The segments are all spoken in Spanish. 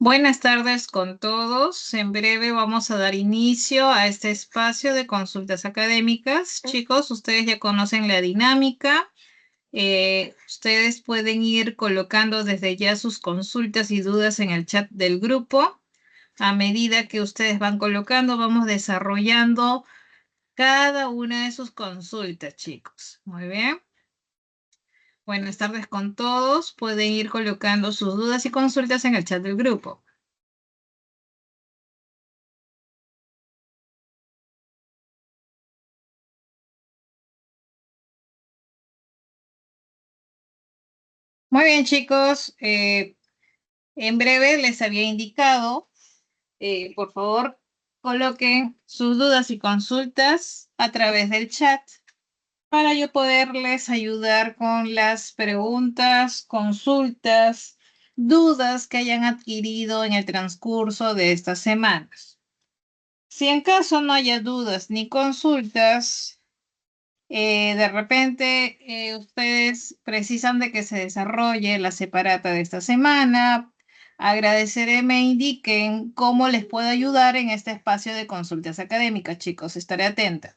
Buenas tardes con todos. En breve vamos a dar inicio a este espacio de consultas académicas. Chicos, ustedes ya conocen la dinámica. Ustedes pueden ir colocando desde ya sus consultas y dudas en el chat del grupo. A medida que ustedes van colocando, vamos desarrollando cada una de sus consultas, chicos. Muy bien. Buenas tardes con todos. Pueden ir colocando sus dudas y consultas en el chat del grupo. Muy bien, chicos. En breve les había indicado, por favor, coloquen sus dudas y consultas a través del chat para yo poderles ayudar con las preguntas, consultas, dudas que hayan adquirido en el transcurso de estas semanas. Si en caso no haya dudas ni consultas, de repente ustedes precisan de que se desarrolle la separata de esta semana. Agradeceré me indiquen cómo les puedo ayudar en este espacio de consultas académicas, chicos. Estaré atenta.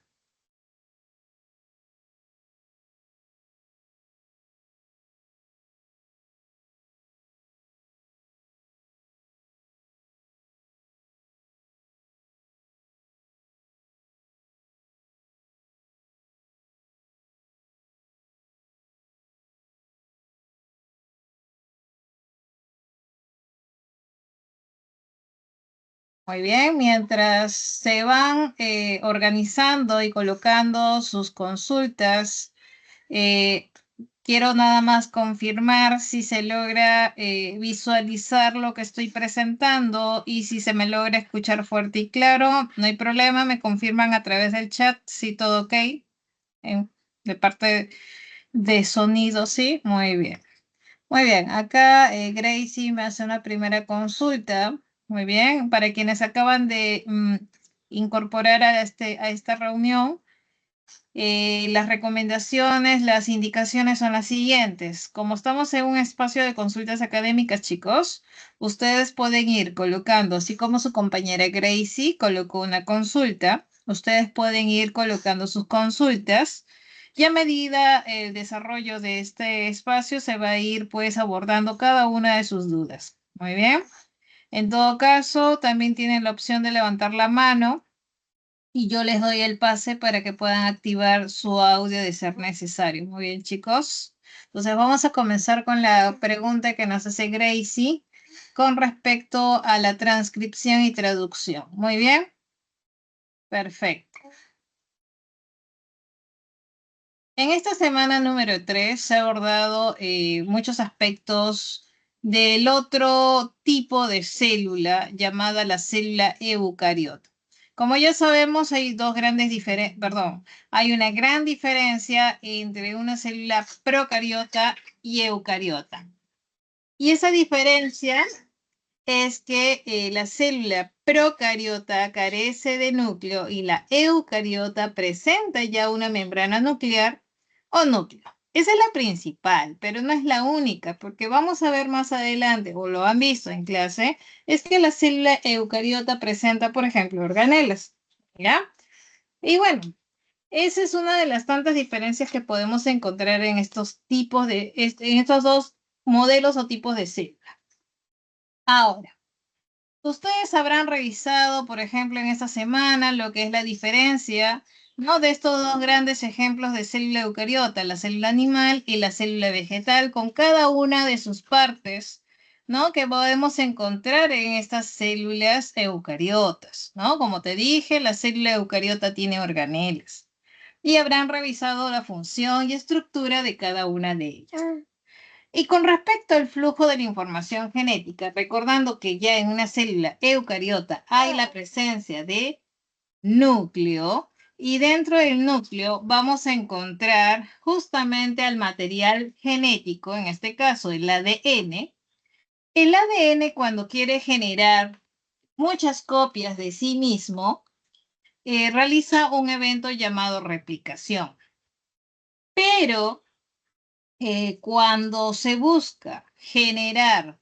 Muy bien, mientras se van organizando y colocando sus consultas, eh, quiero nada más confirmar si se logra visualizar lo que estoy presentando y si se me logra escuchar fuerte y claro. No hay problema, me confirman a través del chat si todo ok. De parte de sonido, sí. Muy bien. Muy bien, acá Gracie me hace una primera consulta. Muy bien, para quienes acaban de incorporar a esta reunión. Las recomendaciones, las indicaciones son las siguientes. Como estamos en un espacio de consultas académicas, chicos, ustedes pueden ir colocando, así como su compañera Gracie colocó una consulta, ustedes pueden ir colocando sus consultas y a medida el desarrollo de este espacio se va a ir pues abordando cada una de sus dudas. Muy bien. En todo caso, también tienen la opción de levantar la mano y yo les doy el pase para que puedan activar su audio de ser necesario. Muy bien, chicos. Entonces vamos a comenzar con la pregunta que nos hace Gracie con respecto a la transcripción y traducción. Muy bien. Perfecto. En esta semana número 3 se ha abordado muchos aspectos del otro tipo de célula llamada la célula eucariota. Como ya sabemos, hay hay una gran diferencia entre una célula procariota y eucariota. Y esa diferencia es que la célula procariota carece de núcleo y la eucariota presenta ya una membrana nuclear o núcleo. Esa es la principal, pero no es la única, porque vamos a ver más adelante, o lo han visto en clase, es que la célula eucariota presenta, por ejemplo, organelas, ¿ya? Y bueno, esa es una de las tantas diferencias que podemos encontrar en en estos dos modelos o tipos de célula. Ahora, ustedes habrán revisado, por ejemplo, en esta semana lo que es la diferencia, ¿no? De estos dos grandes ejemplos de célula eucariota, la célula animal y la célula vegetal, con cada una de sus partes, ¿no? Que podemos encontrar en estas células eucariotas, ¿no? Como te dije, la célula eucariota tiene organelas y habrán revisado la función y estructura de cada una de ellas. Y con respecto al flujo de la información genética, recordando que ya en una célula eucariota hay la presencia de núcleo y dentro del núcleo vamos a encontrar justamente al material genético, en este caso el ADN. El ADN cuando quiere generar muchas copias de sí mismo, realiza un evento llamado replicación. Pero cuando se busca generar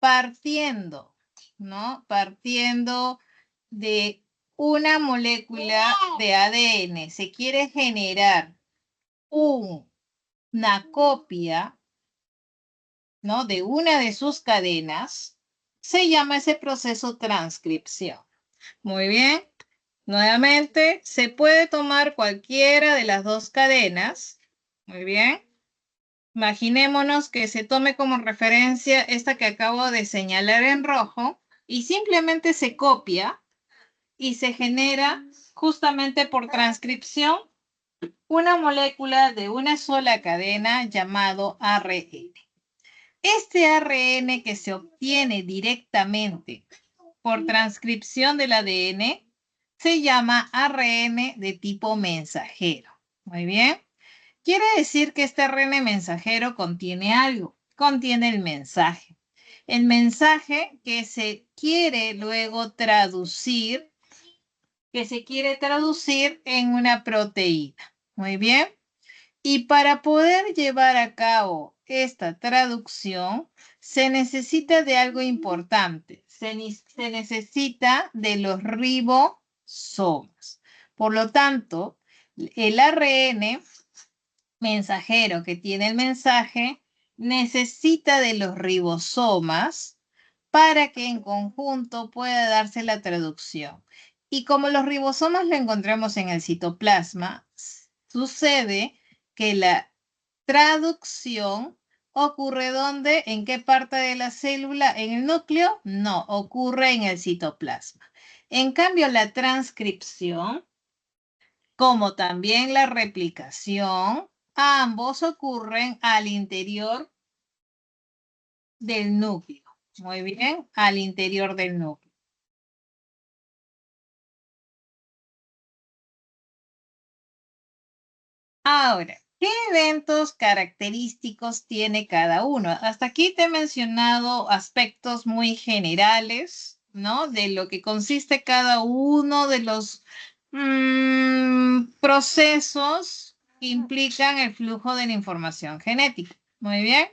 partiendo ¿no? Partiendo de una molécula de ADN, se quiere generar una copia, ¿no? De una de sus cadenas, se llama ese proceso transcripción. Muy bien. Nuevamente, se puede tomar cualquiera de las dos cadenas. Muy bien. Imaginémonos que se tome como referencia esta que acabo de señalar en rojo y simplemente se copia y se genera justamente por transcripción una molécula de una sola cadena llamado ARN. Este ARN que se obtiene directamente por transcripción del ADN se llama ARN de tipo mensajero. Muy bien. Quiere decir que este ARN mensajero contiene algo, contiene el mensaje. El mensaje que se quiere luego traducir, en una proteína. Muy bien. Y para poder llevar a cabo esta traducción, se necesita de algo importante. Se necesita de los ribosomas. Por lo tanto, el ARN mensajero que tiene el mensaje necesita de los ribosomas para que en conjunto pueda darse la traducción. Y como los ribosomas lo encontramos en el citoplasma, sucede que la traducción ocurre ¿dónde? ¿En qué parte de la célula? ¿En el núcleo? No, ocurre en el citoplasma. En cambio, la transcripción, como también la replicación, ambos ocurren al interior del núcleo. Muy bien, al interior del núcleo. Ahora, ¿qué eventos característicos tiene cada uno? Hasta aquí te he mencionado aspectos muy generales, ¿no? De lo que consiste cada uno de los procesos que implican el flujo de la información genética. Muy bien.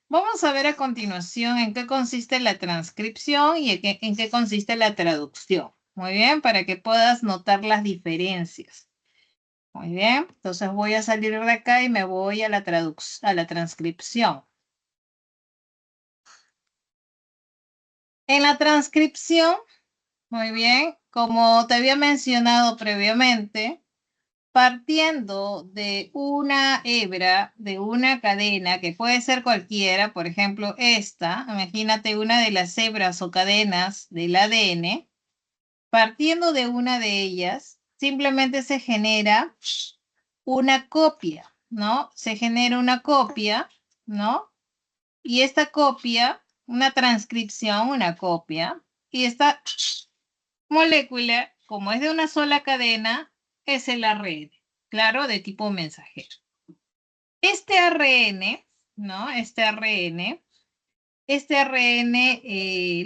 Vamos a ver a continuación en qué consiste la transcripción y en qué consiste la traducción. Muy bien, para que puedas notar las diferencias. Muy bien, entonces voy a salir de acá y me voy a la transcripción. En la transcripción, muy bien, como te había mencionado previamente, partiendo de una hebra, de una cadena, que puede ser cualquiera, por ejemplo, esta, imagínate una de las hebras o cadenas del ADN, partiendo de una de ellas, simplemente se genera una copia, ¿no? Se genera una copia, ¿no? Y esta copia, una transcripción, una copia, y esta molécula, como es de una sola cadena, es el ARN, claro, de tipo mensajero. Este ARN, ¿no? Este ARN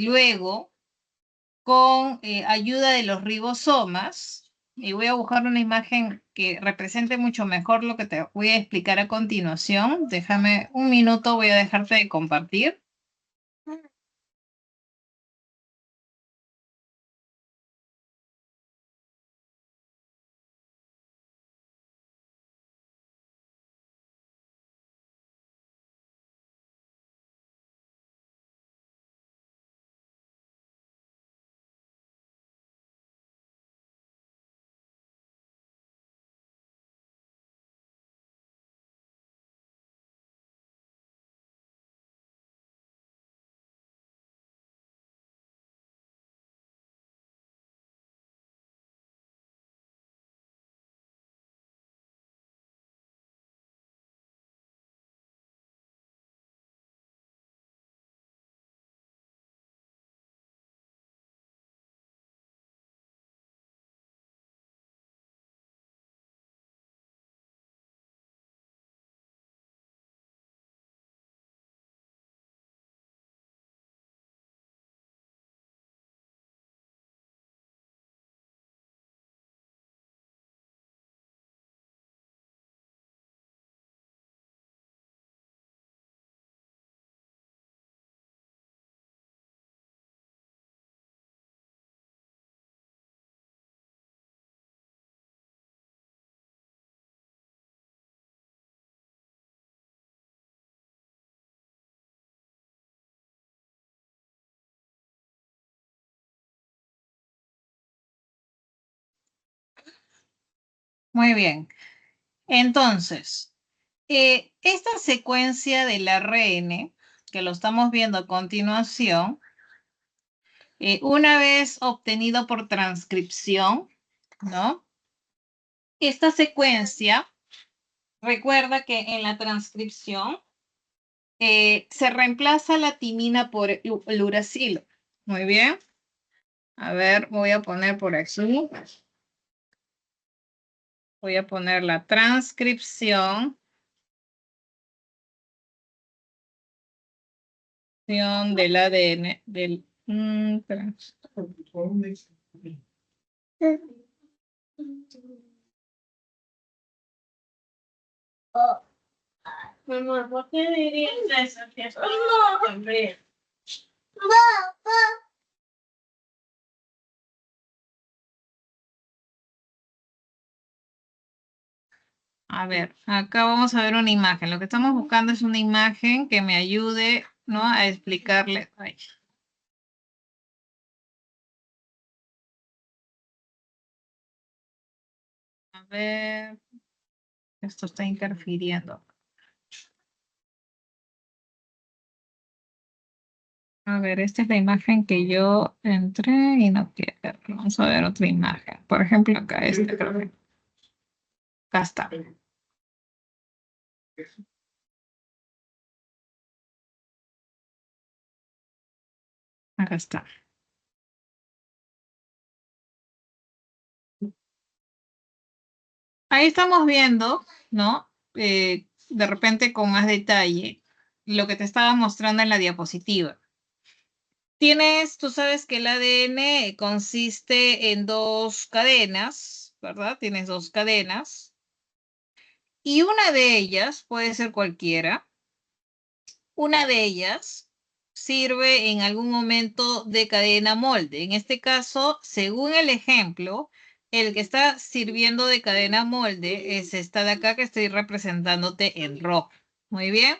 luego, con ayuda de los ribosomas, y voy a buscar una imagen que represente mucho mejor lo que te voy a explicar a continuación. Déjame un minuto, voy a dejarte de compartir. Muy bien. Entonces, esta secuencia del ARN, que lo estamos viendo a continuación, una vez obtenido por transcripción, ¿no? Esta secuencia, recuerda que en la transcripción se reemplaza la timina por el uracilo. Muy bien. A ver, voy a poner por aquí. Voy a poner la transcripción del ADN del Mamá, ¿por qué dirías eso? No, hombre. A ver, acá vamos a ver una imagen. Lo que estamos buscando es una imagen que me ayude, ¿no? A explicarle. Ay. A ver, esto está interfiriendo. A ver, esta es la imagen que yo entré y no quiero. Vamos a ver otra imagen. Por ejemplo, acá, este creo que. Acá está. Acá está. Ahí estamos viendo, ¿no? De repente con más detalle, lo que te estaba mostrando en la diapositiva. Tú sabes que el ADN consiste en dos cadenas, ¿verdad? Tienes dos cadenas. Y una de ellas puede ser cualquiera. Una de ellas sirve en algún momento de cadena molde. En este caso, según el ejemplo, el que está sirviendo de cadena molde es esta de acá que estoy representándote en rojo. Muy bien.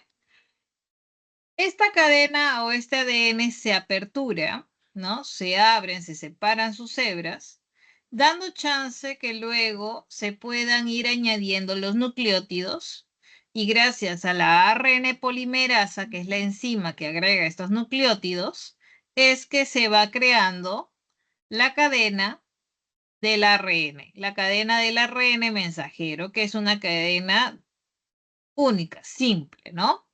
Esta cadena o este ADN se apertura, ¿no? Se abren, se separan sus hebras, dando chance que luego se puedan ir añadiendo los nucleótidos y gracias a la ARN polimerasa, que es la enzima que agrega estos nucleótidos, es que se va creando la cadena del ARN, la cadena del ARN mensajero, que es una cadena única, simple, ¿no?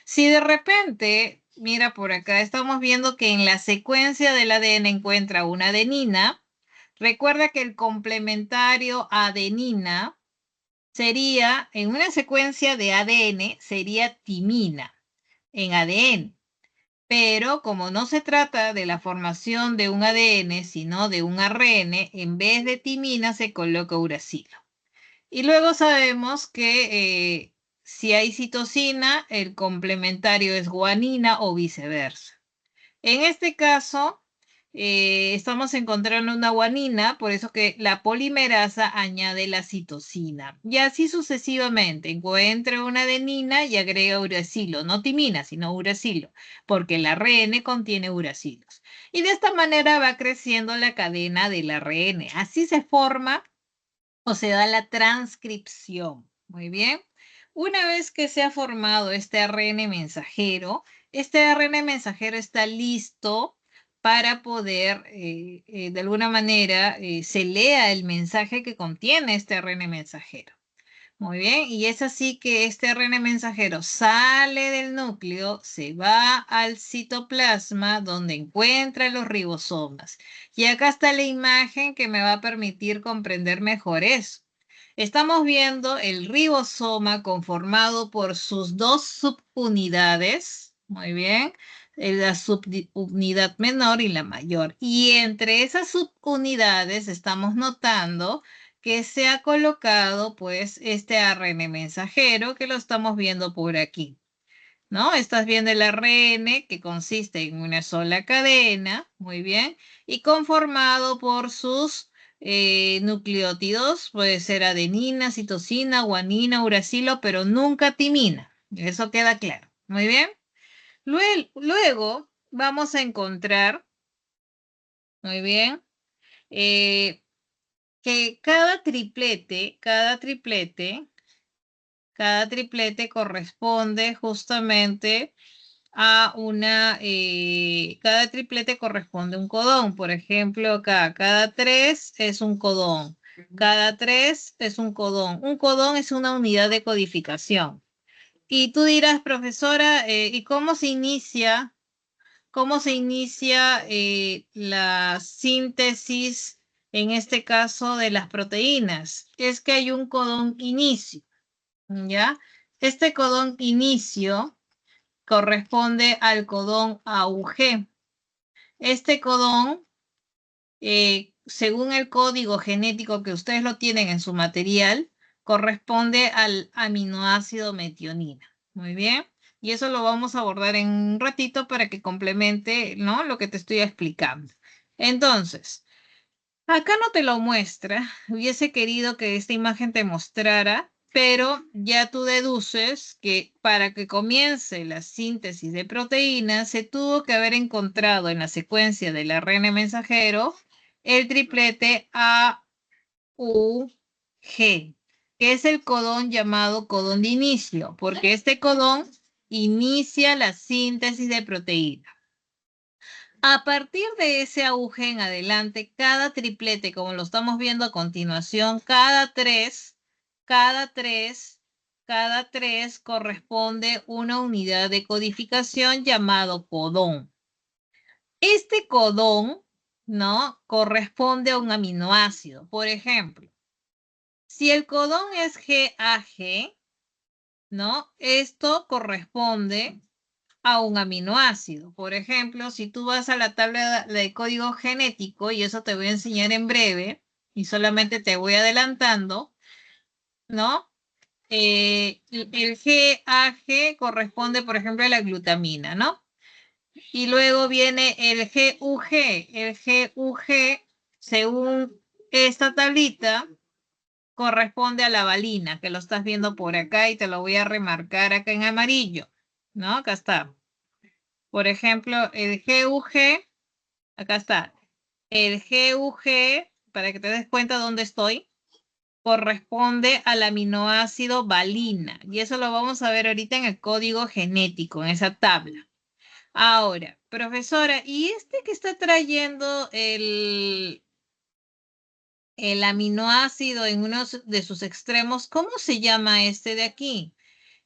Si de repente, mira por acá, estamos viendo que en la secuencia del ADN encuentra una adenina, recuerda que el complementario adenina sería, en una secuencia de ADN, sería timina en ADN. Pero como no se trata de la formación de un ADN, sino de un ARN, en vez de timina se coloca uracilo. Y luego sabemos que si hay citosina, el complementario es guanina o viceversa. En este caso, estamos encontrando una guanina, por eso que la polimerasa añade la citosina. Y así sucesivamente, encuentra una adenina y agrega uracilo, no timina, sino uracilo, porque el ARN contiene uracilos. Y de esta manera va creciendo la cadena del ARN. Así se forma o se da la transcripción. Muy bien. Una vez que se ha formado este ARN mensajero, este ARN mensajero está listo para poder, de alguna manera, se lea el mensaje que contiene este ARN mensajero. Muy bien, y es así que este ARN mensajero sale del núcleo, se va al citoplasma donde encuentra los ribosomas. Y acá está la imagen que me va a permitir comprender mejor eso. Estamos viendo el ribosoma conformado por sus dos subunidades. Muy bien, la subunidad menor y la mayor. Y entre esas subunidades estamos notando que se ha colocado pues este ARN mensajero que lo estamos viendo por aquí, ¿no? Estás viendo el ARN que consiste en una sola cadena, muy bien, y conformado por sus nucleótidos, puede ser adenina, citosina, guanina, uracilo, pero nunca timina. Eso queda claro. Muy bien. Luego vamos a encontrar, muy bien, que cada triplete corresponde justamente a cada triplete corresponde a un codón. Por ejemplo, acá, cada 3 es un codón. Cada 3 es un codón. Un codón es una unidad de codificación. Y tú dirás, profesora, ¿y cómo se inicia la síntesis, en este caso, de las proteínas? Es que hay un codón inicio, ¿ya? Este codón inicio corresponde al codón AUG. Este codón, según el código genético que ustedes lo tienen en su material, corresponde al aminoácido metionina. Muy bien. Y eso lo vamos a abordar en un ratito para que complemente, ¿no?, lo que te estoy explicando. Entonces, acá no te lo muestra. Hubiese querido que esta imagen te mostrara, pero ya tú deduces que para que comience la síntesis de proteínas se tuvo que haber encontrado en la secuencia del ARN mensajero el triplete AUG, que es el codón llamado codón de inicio, porque este codón inicia la síntesis de proteína. A partir de ese auge en adelante, cada triplete, como lo estamos viendo a continuación, cada tres corresponde una unidad de codificación llamado codón. Este codón, ¿no?, corresponde a un aminoácido. Por ejemplo, si el codón es GAG, ¿no?, esto corresponde a un aminoácido. Por ejemplo, si tú vas a la tabla de código genético, y eso te voy a enseñar en breve, y solamente te voy adelantando, ¿no? El GAG corresponde, por ejemplo, a la glutamina, ¿no? Y luego viene el GUG. El GUG, según esta tablita, corresponde a la valina, que lo estás viendo por acá y te lo voy a remarcar acá en amarillo, ¿no? Acá está. Por ejemplo, el GUG, acá está. El GUG, para que te des cuenta dónde estoy, corresponde al aminoácido valina. Y eso lo vamos a ver ahorita en el código genético, en esa tabla. Ahora, profesora, ¿y este que está trayendo el aminoácido en uno de sus extremos, cómo se llama este de aquí?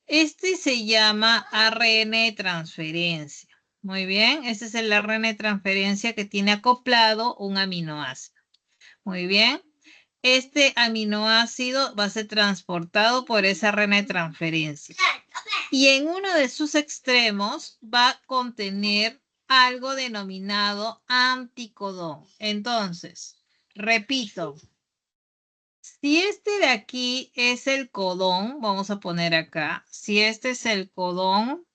Este se llama ARN de transferencia. Muy bien, este es el ARN de transferencia que tiene acoplado un aminoácido. Muy bien, este aminoácido va a ser transportado por ese ARN de transferencia. Y en uno de sus extremos va a contener algo denominado anticodón. Entonces, repito, si este de aquí es el codón, vamos a poner acá, si este es el codón,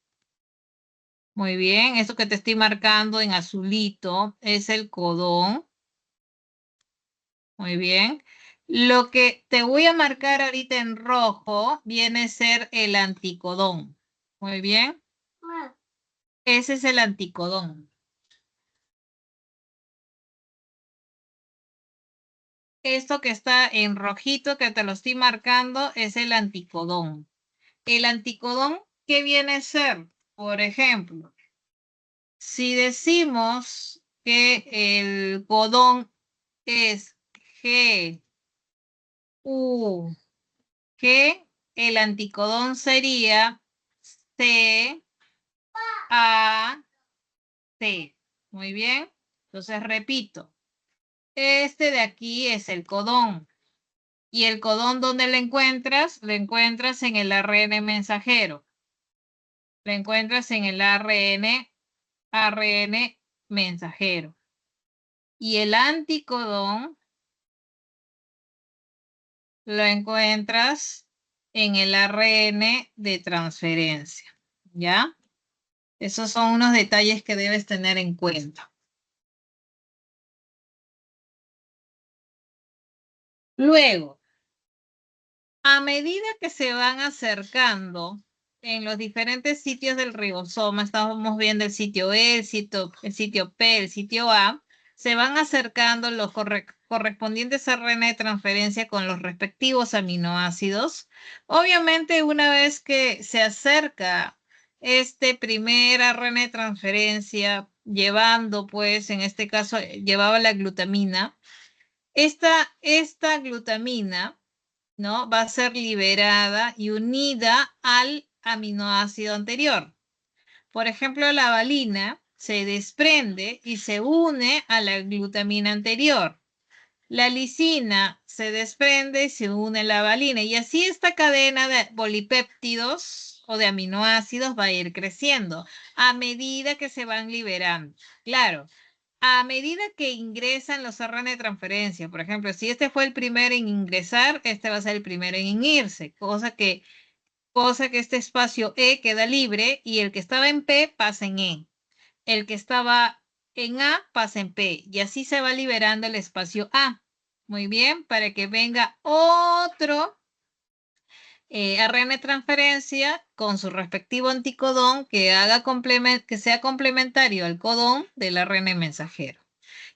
muy bien, esto que te estoy marcando en azulito es el codón, muy bien. Lo que te voy a marcar ahorita en rojo viene a ser el anticodón, muy bien. Ese es el anticodón. Esto que está en rojito, que te lo estoy marcando, es el anticodón. El anticodón, ¿qué viene a ser? Por ejemplo, si decimos que el codón es G, U, G, el anticodón sería C, A, T. Muy bien. Entonces, repito, este de aquí es el codón. ¿Y el codón dónde lo encuentras? Lo encuentras en el ARN mensajero. Lo encuentras en el ARN mensajero. Y el anticodón lo encuentras en el ARN de transferencia, ¿ya? Esos son unos detalles que debes tener en cuenta. Luego, a medida que se van acercando en los diferentes sitios del ribosoma, estamos viendo el sitio E, el sitio P, el sitio A, se van acercando los correspondientes RNA de transferencia con los respectivos aminoácidos. Obviamente, una vez que se acerca este primer RNA de transferencia, llevando, pues, en este caso, llevaba la glutamina, esta glutamina, ¿no? Va a ser liberada y unida al aminoácido anterior. Por ejemplo, la valina se desprende y se une a la glutamina anterior. La lisina se desprende y se une a la valina. Y así esta cadena de polipéptidos o de aminoácidos va a ir creciendo a medida que se van liberando. Claro, a medida que ingresan los RNA de transferencia, por ejemplo, si este fue el primero en ingresar, este va a ser el primero en irse, cosa que este espacio E queda libre y el que estaba en P pasa en E. El que estaba en A pasa en P y así se va liberando el espacio A. Muy bien, para que venga otro RNA de transferencia con su respectivo anticodón que sea complementario al codón del RNA mensajero.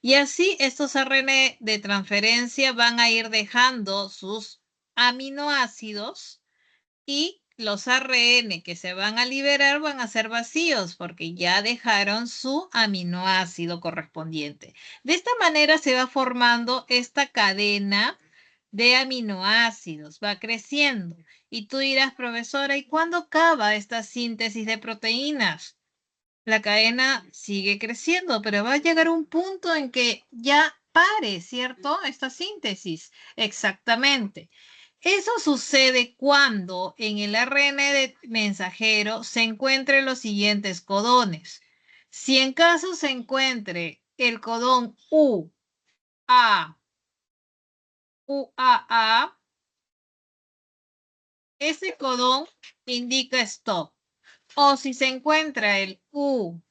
Y así estos RNA de transferencia van a ir dejando sus aminoácidos y los ARN que se van a liberar van a ser vacíos porque ya dejaron su aminoácido correspondiente. De esta manera se va formando esta cadena de aminoácidos, va creciendo. Y tú dirás, profesora, ¿y cuándo acaba esta síntesis de proteínas? La cadena sigue creciendo, pero va a llegar un punto en que ya pare, ¿cierto? Esta síntesis. Exactamente. Eso sucede cuando en el ARN de mensajero se encuentren los siguientes codones. Si en caso se encuentre el codón UAA, ese codón indica stop. O si se encuentra el UAG,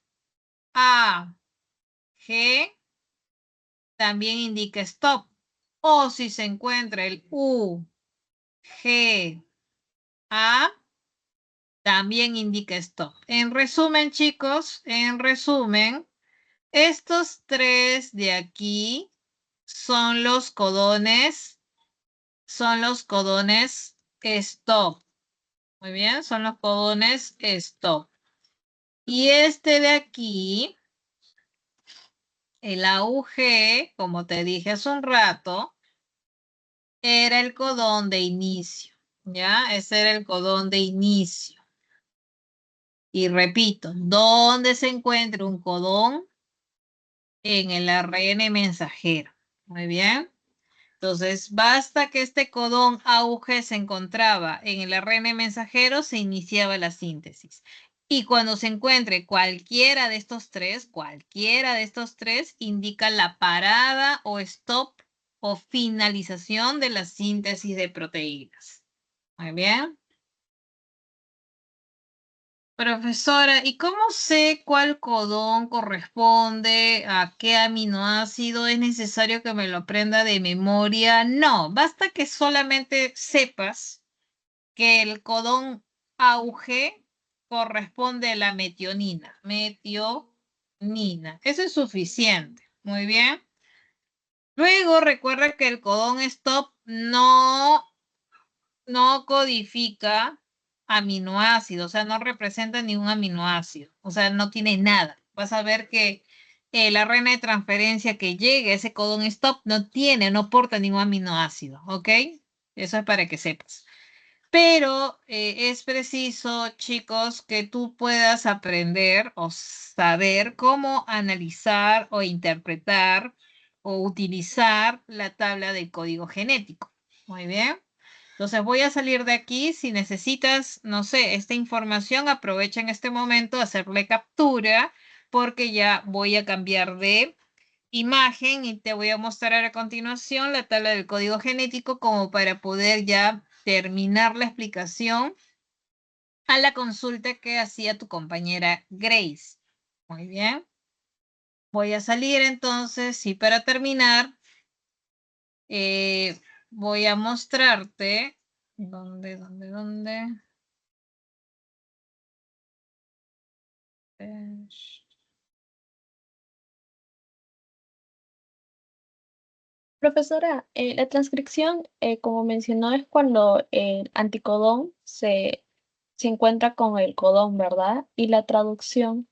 también indica stop. O si se encuentra el UGA, también indica stop. En resumen, chicos, en resumen, estos tres de aquí son los codones stop. Muy bien, son los codones stop. Y este de aquí, el AUG, como te dije hace un rato, era el codón de inicio. ¿Ya? Ese era el codón de inicio. Y repito, ¿dónde se encuentra un codón? En el ARN mensajero. Muy bien. Entonces, basta que este codón AUG se encontraba en el ARN mensajero, se iniciaba la síntesis. Y cuando se encuentre cualquiera de estos tres, indica la parada o stop o finalización de la síntesis de proteínas. Muy bien. Profesora, ¿y cómo sé cuál codón corresponde a qué aminoácido? ¿Es necesario que me lo aprenda de memoria? No, basta que solamente sepas que el codón AUG corresponde a la metionina. Metionina. Eso es suficiente. Muy bien. Luego recuerda que el codón stop no codifica aminoácidos, o sea, no representa ningún aminoácido, o sea, no tiene nada. Vas a ver que la RNA de transferencia que llegue a ese codón stop no porta ningún aminoácido, ¿ok? Eso es para que sepas. Pero es preciso, chicos, que tú puedas aprender o saber cómo analizar o interpretar o utilizar la tabla del código genético. Muy bien. Entonces voy a salir de aquí. Si necesitas, no sé, esta información, aprovecha en este momento a hacerle captura porque ya voy a cambiar de imagen y te voy a mostrar a continuación la tabla del código genético como para poder ya terminar la explicación a la consulta que hacía tu compañera Grace. Muy bien. Voy a salir entonces y para terminar voy a mostrarte ¿dónde? Profesora, la transcripción, como mencionó, es cuando el anticodón se encuentra con el codón, ¿verdad? Y la traducción.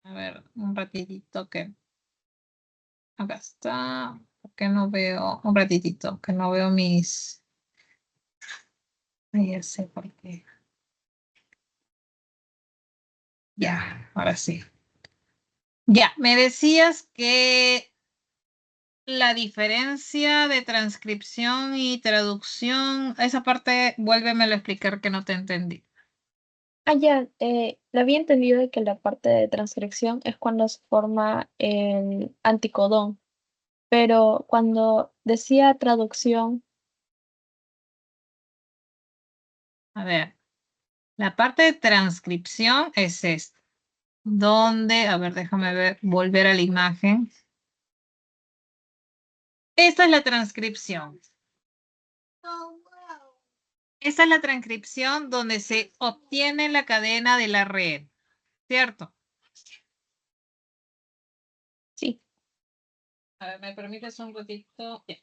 A ver, un ratitito que acá está. Que no veo, un ratitito, que no veo mis. Ay, ya sé por qué. Ya, ahora sí. Ya, me decías que la diferencia de transcripción y traducción, esa parte, vuélvemelo a explicar que no te entendí. Ah, ya, le había entendido de que la parte de transcripción es cuando se forma el anticodón, pero cuando decía traducción, A ver, la parte de transcripción es esta. ¿Dónde? A ver, déjame ver, volver a la imagen. Esta es la transcripción. Esta es la transcripción donde se obtiene la cadena de la red, ¿cierto? sí, A ver, ¿me permites un ratito? Ya.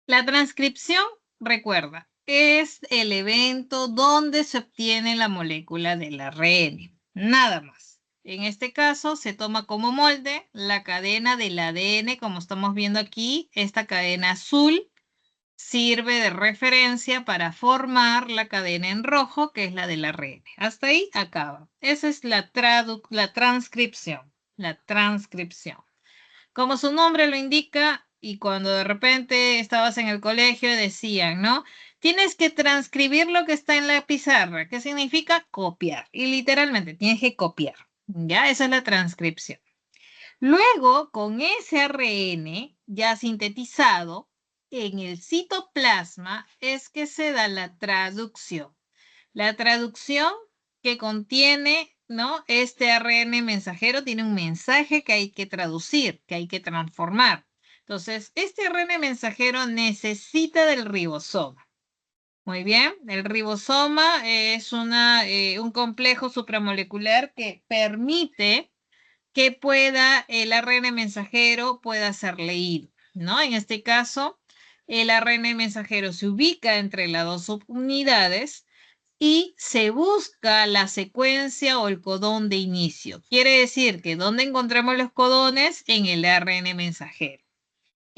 La transcripción, recuerda, es el evento donde se obtiene la molécula del ARN, nada más. En este caso, se toma como molde la cadena del ADN, como estamos viendo aquí, esta cadena azul sirve de referencia para formar la cadena en rojo, que es la del ARN. Hasta ahí acaba. Esa es la transcripción. La transcripción. Como su nombre lo indica, y cuando de repente estabas en el colegio decían, ¿no? Tienes que transcribir lo que está en la pizarra. ¿Qué significa? Copiar. Y literalmente tienes que copiar. ¿Ya? Esa es la transcripción. Luego, con ese ARN ya sintetizado, en el citoplasma es que se da la traducción. La traducción que contiene, ¿no? Este ARN mensajero tiene un mensaje que hay que traducir, que hay que transformar. Entonces, este ARN mensajero necesita del ribosoma. Muy bien, el ribosoma es un complejo supramolecular que permite que pueda el ARN mensajero pueda ser leído, ¿no? En este caso, el ARN mensajero se ubica entre las dos subunidades y se busca la secuencia o el codón de inicio. Quiere decir que ¿dónde encontramos los codones? En el ARN mensajero.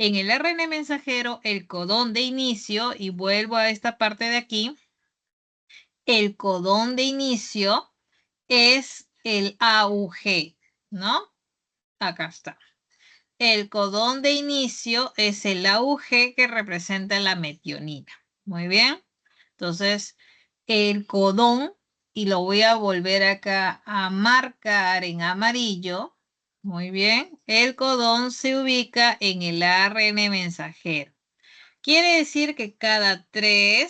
En el ARN mensajero, el codón de inicio, y vuelvo a esta parte de aquí, el codón de inicio es el AUG, ¿no? Acá está. El codón de inicio es el AUG que representa la metionina. Muy bien. Entonces, el codón, y lo voy a volver acá a marcar en amarillo. Muy bien. El codón se ubica en el ARN mensajero. Quiere decir que de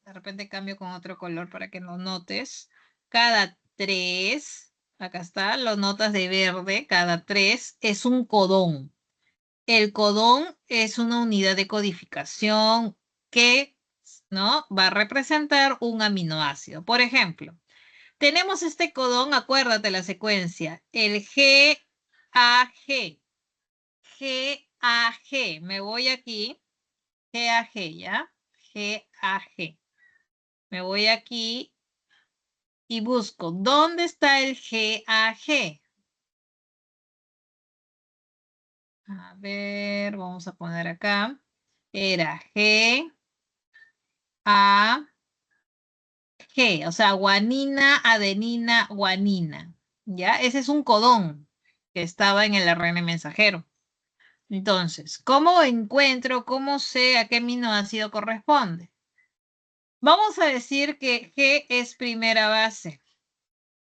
repente cambio con otro color para que lo notes. Cada 3, acá está, lo notas de verde, cada 3 es un codón. El codón es una unidad de codificación que, ¿no? Va a representar un aminoácido. Por ejemplo, tenemos este codón, acuérdate la secuencia, el GAG. GAG, me voy aquí, GAG, ¿ya? GAG. Me voy aquí y busco, ¿dónde está el GAG? A ver, vamos a poner acá. Era GAG, o sea, guanina, adenina, guanina. ¿Ya? Ese es un codón que estaba en el ARN mensajero. Entonces, ¿cómo encuentro, cómo sé a qué aminoácido corresponde? Vamos a decir que G es primera base.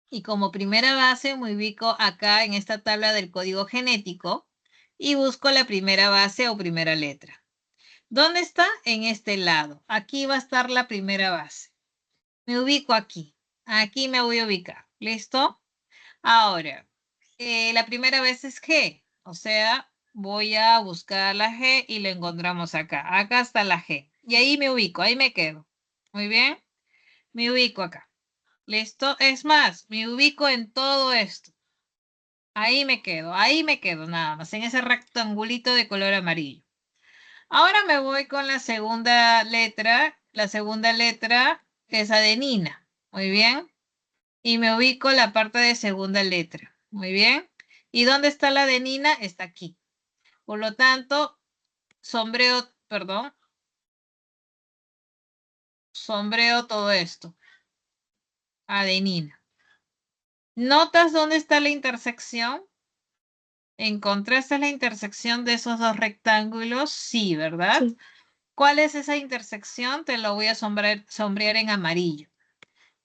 Y como primera base me ubico acá en esta tabla del código genético y busco la primera base o primera letra. ¿Dónde está? En este lado. Aquí va a estar la primera base. Me ubico aquí. Aquí me voy a ubicar. ¿Listo? Ahora, la primera vez es G. O sea, voy a buscar la G y la encontramos acá. Acá está la G. Y ahí me ubico, ahí me quedo. Muy bien, me ubico acá. ¿Listo? Es más, me ubico en todo esto. Ahí me quedo nada más, en ese rectangulito de color amarillo. Ahora me voy con la segunda letra. La segunda letra es adenina. Muy bien. Y me ubico en la parte de segunda letra. Muy bien. ¿Y dónde está la adenina? Está aquí. Por lo tanto, sombreo todo esto. Adenina. ¿Notas dónde está la intersección? ¿Encontraste la intersección de esos dos rectángulos? Sí, ¿verdad? Sí. ¿Cuál es esa intersección? Te lo voy a sombrear en amarillo.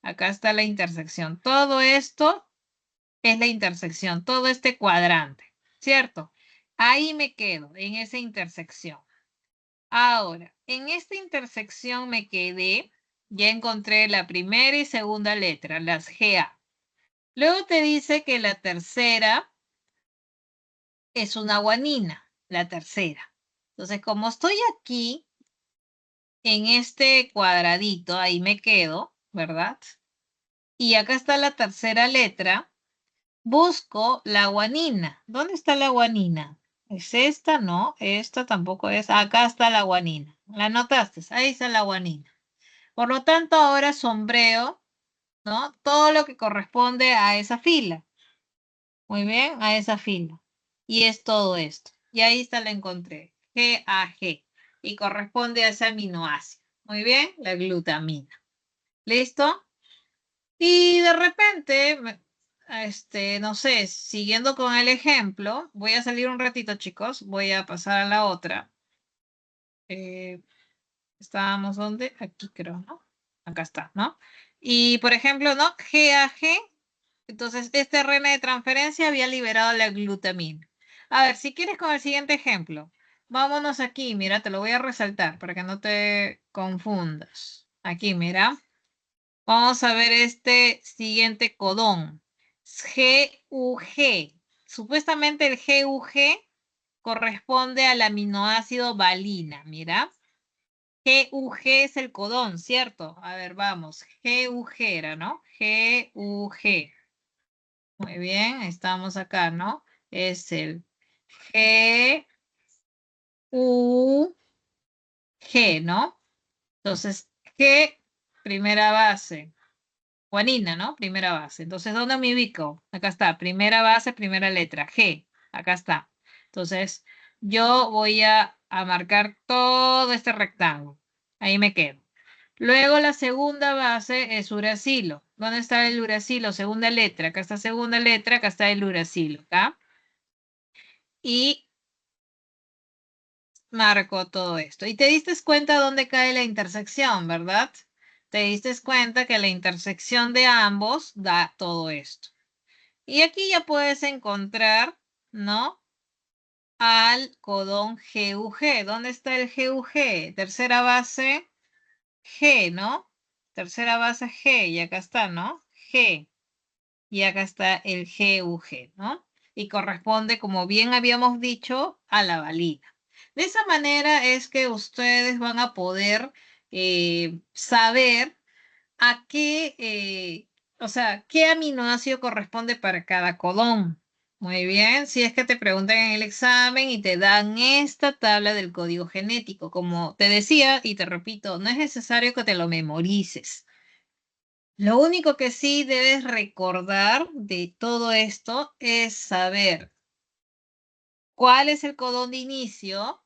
Acá está la intersección. Todo esto es la intersección, todo este cuadrante, ¿cierto? Ahí me quedo, en esa intersección. Ahora, en esta intersección me quedé, ya encontré la primera y segunda letra, las GA. Luego te dice que la tercera es una guanina, la tercera. Entonces, como estoy aquí, en este cuadradito, ahí me quedo, ¿verdad? Y acá está la tercera letra. Busco la guanina. ¿Dónde está la guanina? ¿Es esta? No, esta tampoco es. Acá está la guanina. ¿La notaste? Ahí está la guanina. Por lo tanto, ahora sombreo, ¿no? Todo lo que corresponde a esa fila. Muy bien, a esa fila. Y es todo esto. Y ahí está, la encontré. GAG. Y corresponde a ese aminoácido. Muy bien, la glutamina. ¿Listo? Y de repente, no sé, siguiendo con el ejemplo, voy a salir un ratito, chicos. Voy a pasar a la otra. ¿Estábamos dónde? Aquí creo, ¿no? Acá está, ¿no? Y por ejemplo, ¿no? GAG. Entonces, este RNA de transferencia había liberado la glutamina. A ver, si quieres con el siguiente ejemplo, vámonos aquí. Mira, te lo voy a resaltar para que no te confundas. Aquí, mira. Vamos a ver este siguiente codón. GUG. Supuestamente el GUG corresponde al aminoácido valina. Mira. GUG es el codón, ¿cierto? A ver, vamos. GUG era, ¿no? GUG. Muy bien, estamos acá, ¿no? Es el GUG, ¿no? Entonces, G, primera base. Guanina, ¿no? Primera base. Entonces, ¿dónde me ubico? Acá está, primera base, primera letra, G. Acá está. Entonces, yo voy a marcar todo este rectángulo. Ahí me quedo. Luego la segunda base es uracilo. ¿Dónde está el uracilo? Segunda letra. Acá está segunda letra, acá está el uracilo, ¿acá? Y marco todo esto. Y te diste cuenta dónde cae la intersección, ¿verdad? Te diste cuenta que la intersección de ambos da todo esto. Y aquí ya puedes encontrar, ¿no? Al codón GUG. ¿Dónde está el GUG? Tercera base G, ¿no? Tercera base G, y acá está, ¿no? G. Y acá está el GUG, ¿no? Y corresponde, como bien habíamos dicho, a la valina. De esa manera es que ustedes van a poder saber a qué, o sea, qué aminoácido corresponde para cada codón. Muy bien, si es que te preguntan en el examen y te dan esta tabla del código genético, como te decía y te repito, no es necesario que te lo memorices. Lo único que sí debes recordar de todo esto es saber cuál es el codón de inicio,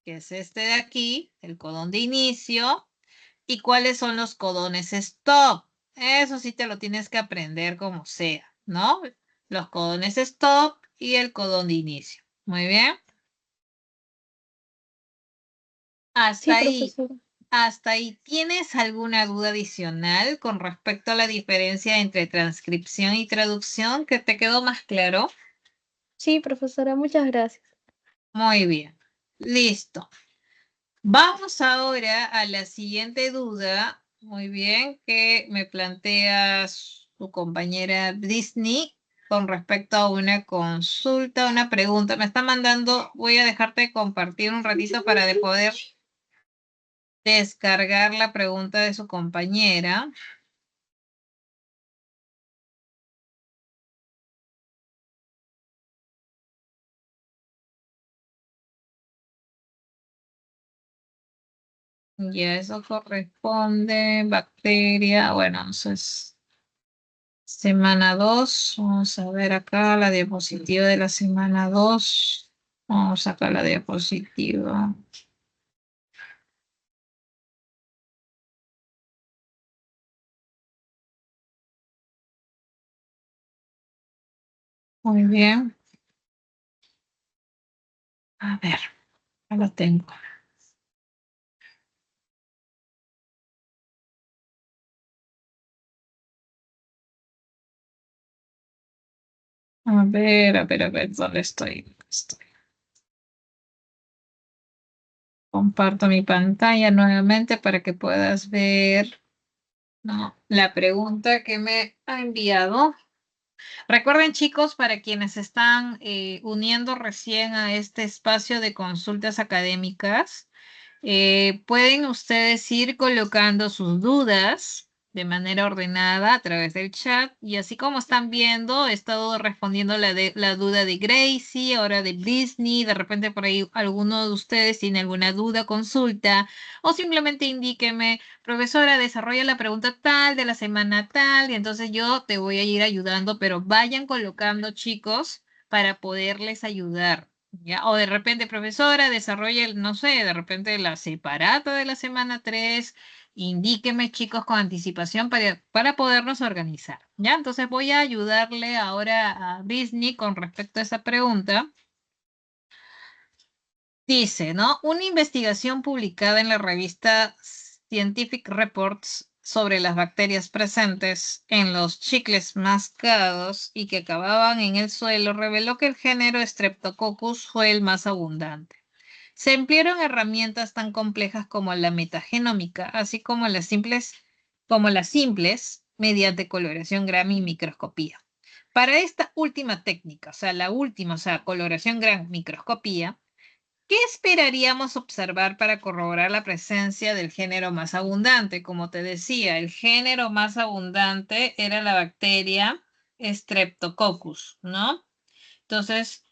que es este de aquí, el codón de inicio, y cuáles son los codones stop. Eso sí te lo tienes que aprender como sea, ¿no? Los codones stop y el codón de inicio. Muy bien. Hasta Sí, ahí. profesora. Hasta ahí. ¿Tienes alguna duda adicional con respecto a la diferencia entre transcripción y traducción que te quedó más claro? Sí, profesora, muchas gracias. Muy bien. Listo. Vamos ahora a la siguiente duda, muy bien, que me plantea su compañera Disney. con respecto a una consulta, una pregunta. Me está mandando, voy a dejarte compartir un ratito para de poder descargar la pregunta de su compañera. Ya eso corresponde, bacteria, bueno, entonces, semana 2, vamos a ver acá la diapositiva de la semana 2. Vamos a sacar la diapositiva. Muy bien. A ver, ya lo tengo. A ver, ¿dónde estoy? Estoy. Comparto mi pantalla nuevamente para que puedas ver, ¿no?, la pregunta que me ha enviado. Recuerden, chicos, para quienes están uniendo recién a este espacio de consultas académicas, pueden ustedes ir colocando sus dudas de manera ordenada a través del chat, y así como están viendo, he estado respondiendo la duda de Gracie, ahora de Disney. De repente por ahí alguno de ustedes tiene alguna duda, consulta, o simplemente indíqueme: profesora, desarrolla la pregunta tal de la semana tal, y entonces yo te voy a ir ayudando, pero vayan colocando, chicos, para poderles ayudar. ¿Ya? O de repente, profesora, desarrolle, no sé, de repente la separata de la semana 3, indíqueme, chicos, con anticipación para podernos organizar. ¿Ya? Entonces voy a ayudarle ahora a Disney con respecto a esa pregunta. Dice, ¿no? Una investigación publicada en la revista Scientific Reports sobre las bacterias presentes en los chicles mascados y que acababan en el suelo reveló que el género Streptococcus fue el más abundante. Se emplearon herramientas tan complejas como la metagenómica, así como las simples, mediante coloración Gram y microscopía. Para esta última técnica, o sea, la última, o sea, coloración Gram, microscopía, ¿qué esperaríamos observar para corroborar la presencia del género más abundante? Como te decía, el género más abundante era la bacteria Streptococcus, ¿no? Entonces,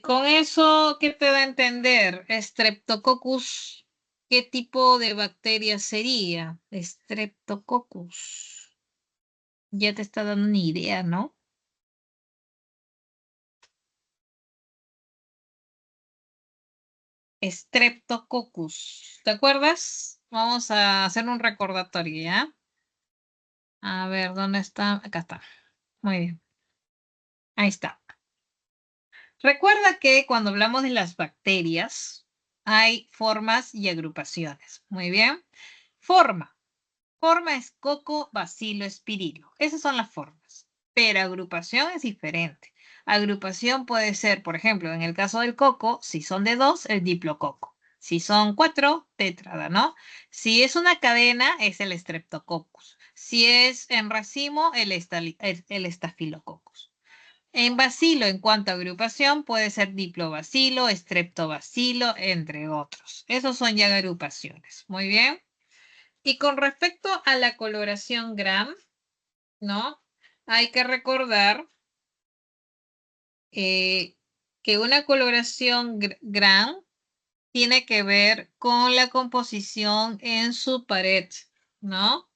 con eso, ¿qué te da a entender? Streptococcus, ¿qué tipo de bacteria sería? Streptococcus. Ya te está dando una idea, ¿no? Streptococcus. ¿Te acuerdas? Vamos a hacer un recordatorio, ¿ya? A ver, ¿dónde está? Acá está. Muy bien. Ahí está. Recuerda que cuando hablamos de las bacterias, hay formas y agrupaciones. Muy bien. Forma. Forma es coco, bacilo, espirilo. Esas son las formas. Pero agrupación es diferente. Agrupación puede ser, por ejemplo, en el caso del coco, si son de 2, el diplococo. Si son 4, tétrada, ¿no? Si es una cadena, es el streptococcus. Si es en racimo, el estafilococcus. En bacilo, en cuanto a agrupación, puede ser diplobacilo, streptobacilo, entre otros. Esos son ya agrupaciones. Muy bien. Y con respecto a la coloración Gram, ¿no? Hay que recordar que una coloración Gram tiene que ver con la composición en su pared, ¿no?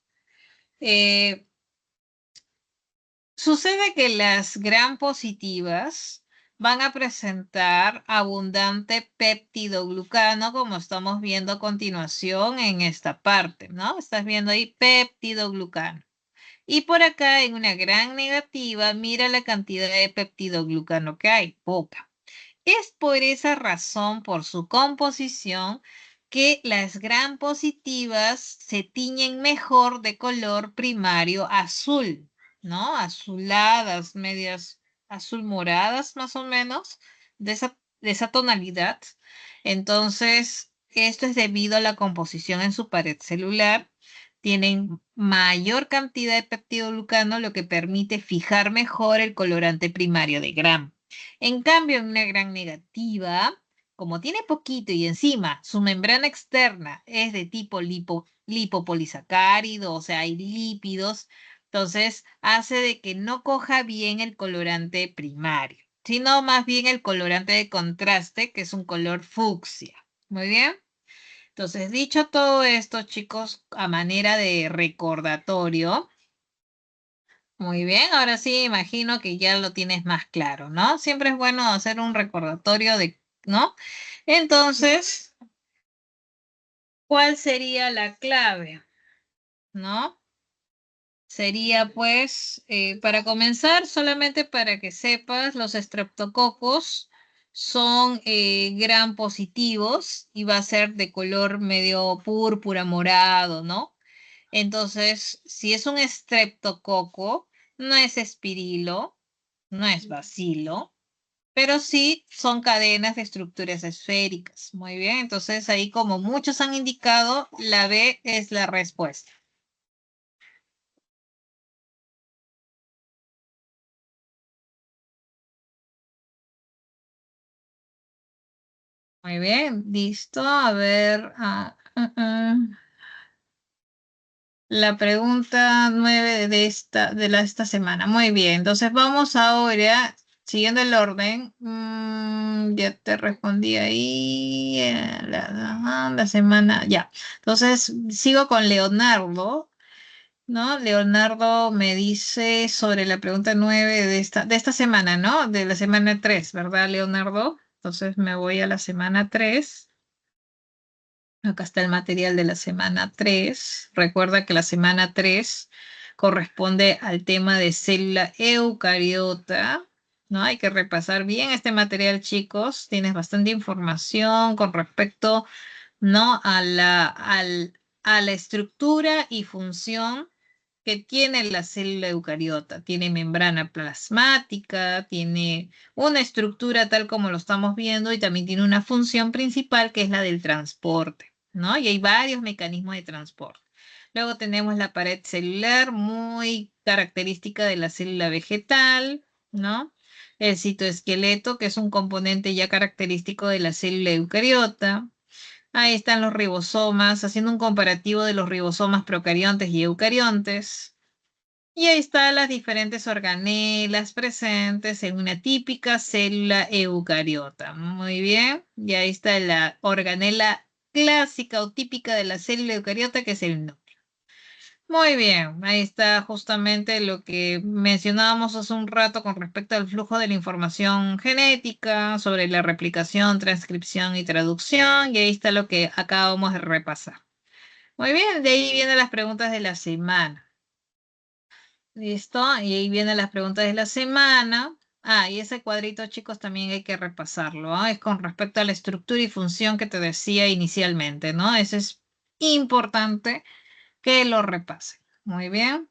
Sucede que las Gram positivas van a presentar abundante peptidoglucano, como estamos viendo a continuación en esta parte, ¿no? Estás viendo ahí peptidoglucano. Y por acá, en una gran negativa, mira la cantidad de peptidoglucano que hay, poca. Es por esa razón, por su composición, que las gram positivas se tiñen mejor de color primario azul, ¿no? Azuladas, medias azul moradas, más o menos, de esa tonalidad. Entonces, esto es debido a la composición en su pared celular. tienen mayor cantidad de peptidoglucano, lo que permite fijar mejor el colorante primario de Gram. En cambio, en una Gram negativa, como tiene poquito y encima su membrana externa es de tipo lipopolisacárido, o sea, hay lípidos, entonces hace de que no coja bien el colorante primario, sino más bien el colorante de contraste, que es un color fucsia. Muy bien. Entonces, dicho todo esto, chicos, a manera de recordatorio, muy bien, ahora sí imagino que ya lo tienes más claro, ¿no? Siempre es bueno hacer un recordatorio de, ¿no? Entonces, ¿cuál sería la clave? ¿No? Sería pues, para comenzar, solamente para que sepas, los estreptococos son gram positivos y va a ser de color medio púrpura, morado, ¿no? Entonces, si es un estreptococo, no es espirilo, no es bacilo, pero sí son cadenas de estructuras esféricas. Muy bien, entonces ahí como muchos han indicado, la B es la respuesta. Muy bien, listo. A ver, la pregunta 9 de esta semana. Muy bien, entonces vamos ahora, siguiendo el orden. Ya te respondí ahí. La semana, ya. Entonces sigo con Leonardo, ¿no? Leonardo me dice sobre la pregunta 9 de esta semana, ¿no? De la semana 3, ¿verdad, Leonardo? Entonces me voy a la semana 3. Acá está el material de la semana 3. Recuerda que la semana 3 corresponde al tema de célula eucariota, ¿no? Hay que repasar bien este material, chicos. Tienes bastante información con respecto, ¿no? A la estructura y función que tiene la célula eucariota. Tiene membrana plasmática, tiene una estructura tal como lo estamos viendo y también tiene una función principal que es la del transporte, ¿no? Y hay varios mecanismos de transporte. Luego tenemos la pared celular, muy característica de la célula vegetal, ¿no? El citoesqueleto, que es un componente ya característico de la célula eucariota. Ahí están los ribosomas, haciendo un comparativo de los ribosomas procariontes y eucariontes. Y ahí están las diferentes organelas presentes en una típica célula eucariota. Muy bien. Y ahí está la organela clásica o típica de la célula eucariota, que es el núcleo. Muy bien, ahí está justamente lo que mencionábamos hace un rato con respecto al flujo de la información genética, sobre la replicación, transcripción y traducción, y ahí está lo que acabamos de repasar. Muy bien, de ahí vienen las preguntas de la semana. ¿Listo? Y ahí vienen las preguntas de la semana. Ah, y ese cuadrito, chicos, también hay que repasarlo, ¿ah? Es con respecto a la estructura y función que te decía inicialmente, ¿no? Eso es importante que lo repasen. Muy bien.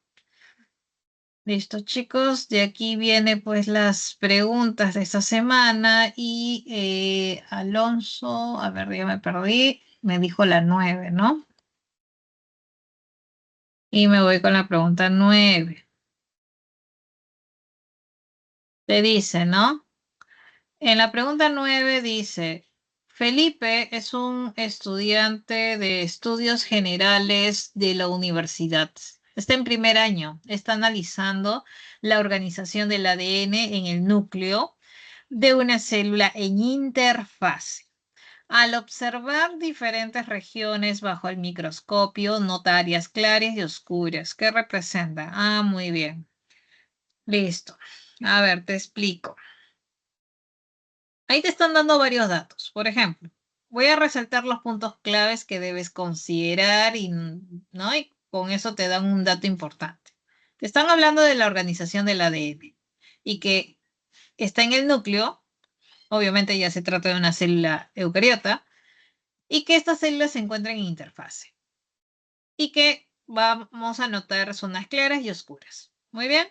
Listo, chicos. De aquí viene pues las preguntas de esta semana y Alonso, a ver, ya me perdí, me dijo la 9, ¿no? Y me voy con la pregunta 9. Te dice, ¿no? En la pregunta 9 dice, Felipe es un estudiante de estudios generales de la universidad. Está en primer año, está analizando la organización del ADN en el núcleo de una célula en interfase. Al observar diferentes regiones bajo el microscopio, nota áreas claras y oscuras. ¿Qué representan? Ah, muy bien. Listo. A ver, te explico. Ahí te están dando varios datos. Por ejemplo, voy a resaltar los puntos claves que debes considerar y, ¿no? Y con eso te dan un dato importante. Te están hablando de la organización del ADN y que está en el núcleo, obviamente ya se trata de una célula eucariota, y que estas células se encuentran en interfase y que vamos a notar zonas claras y oscuras. Muy bien.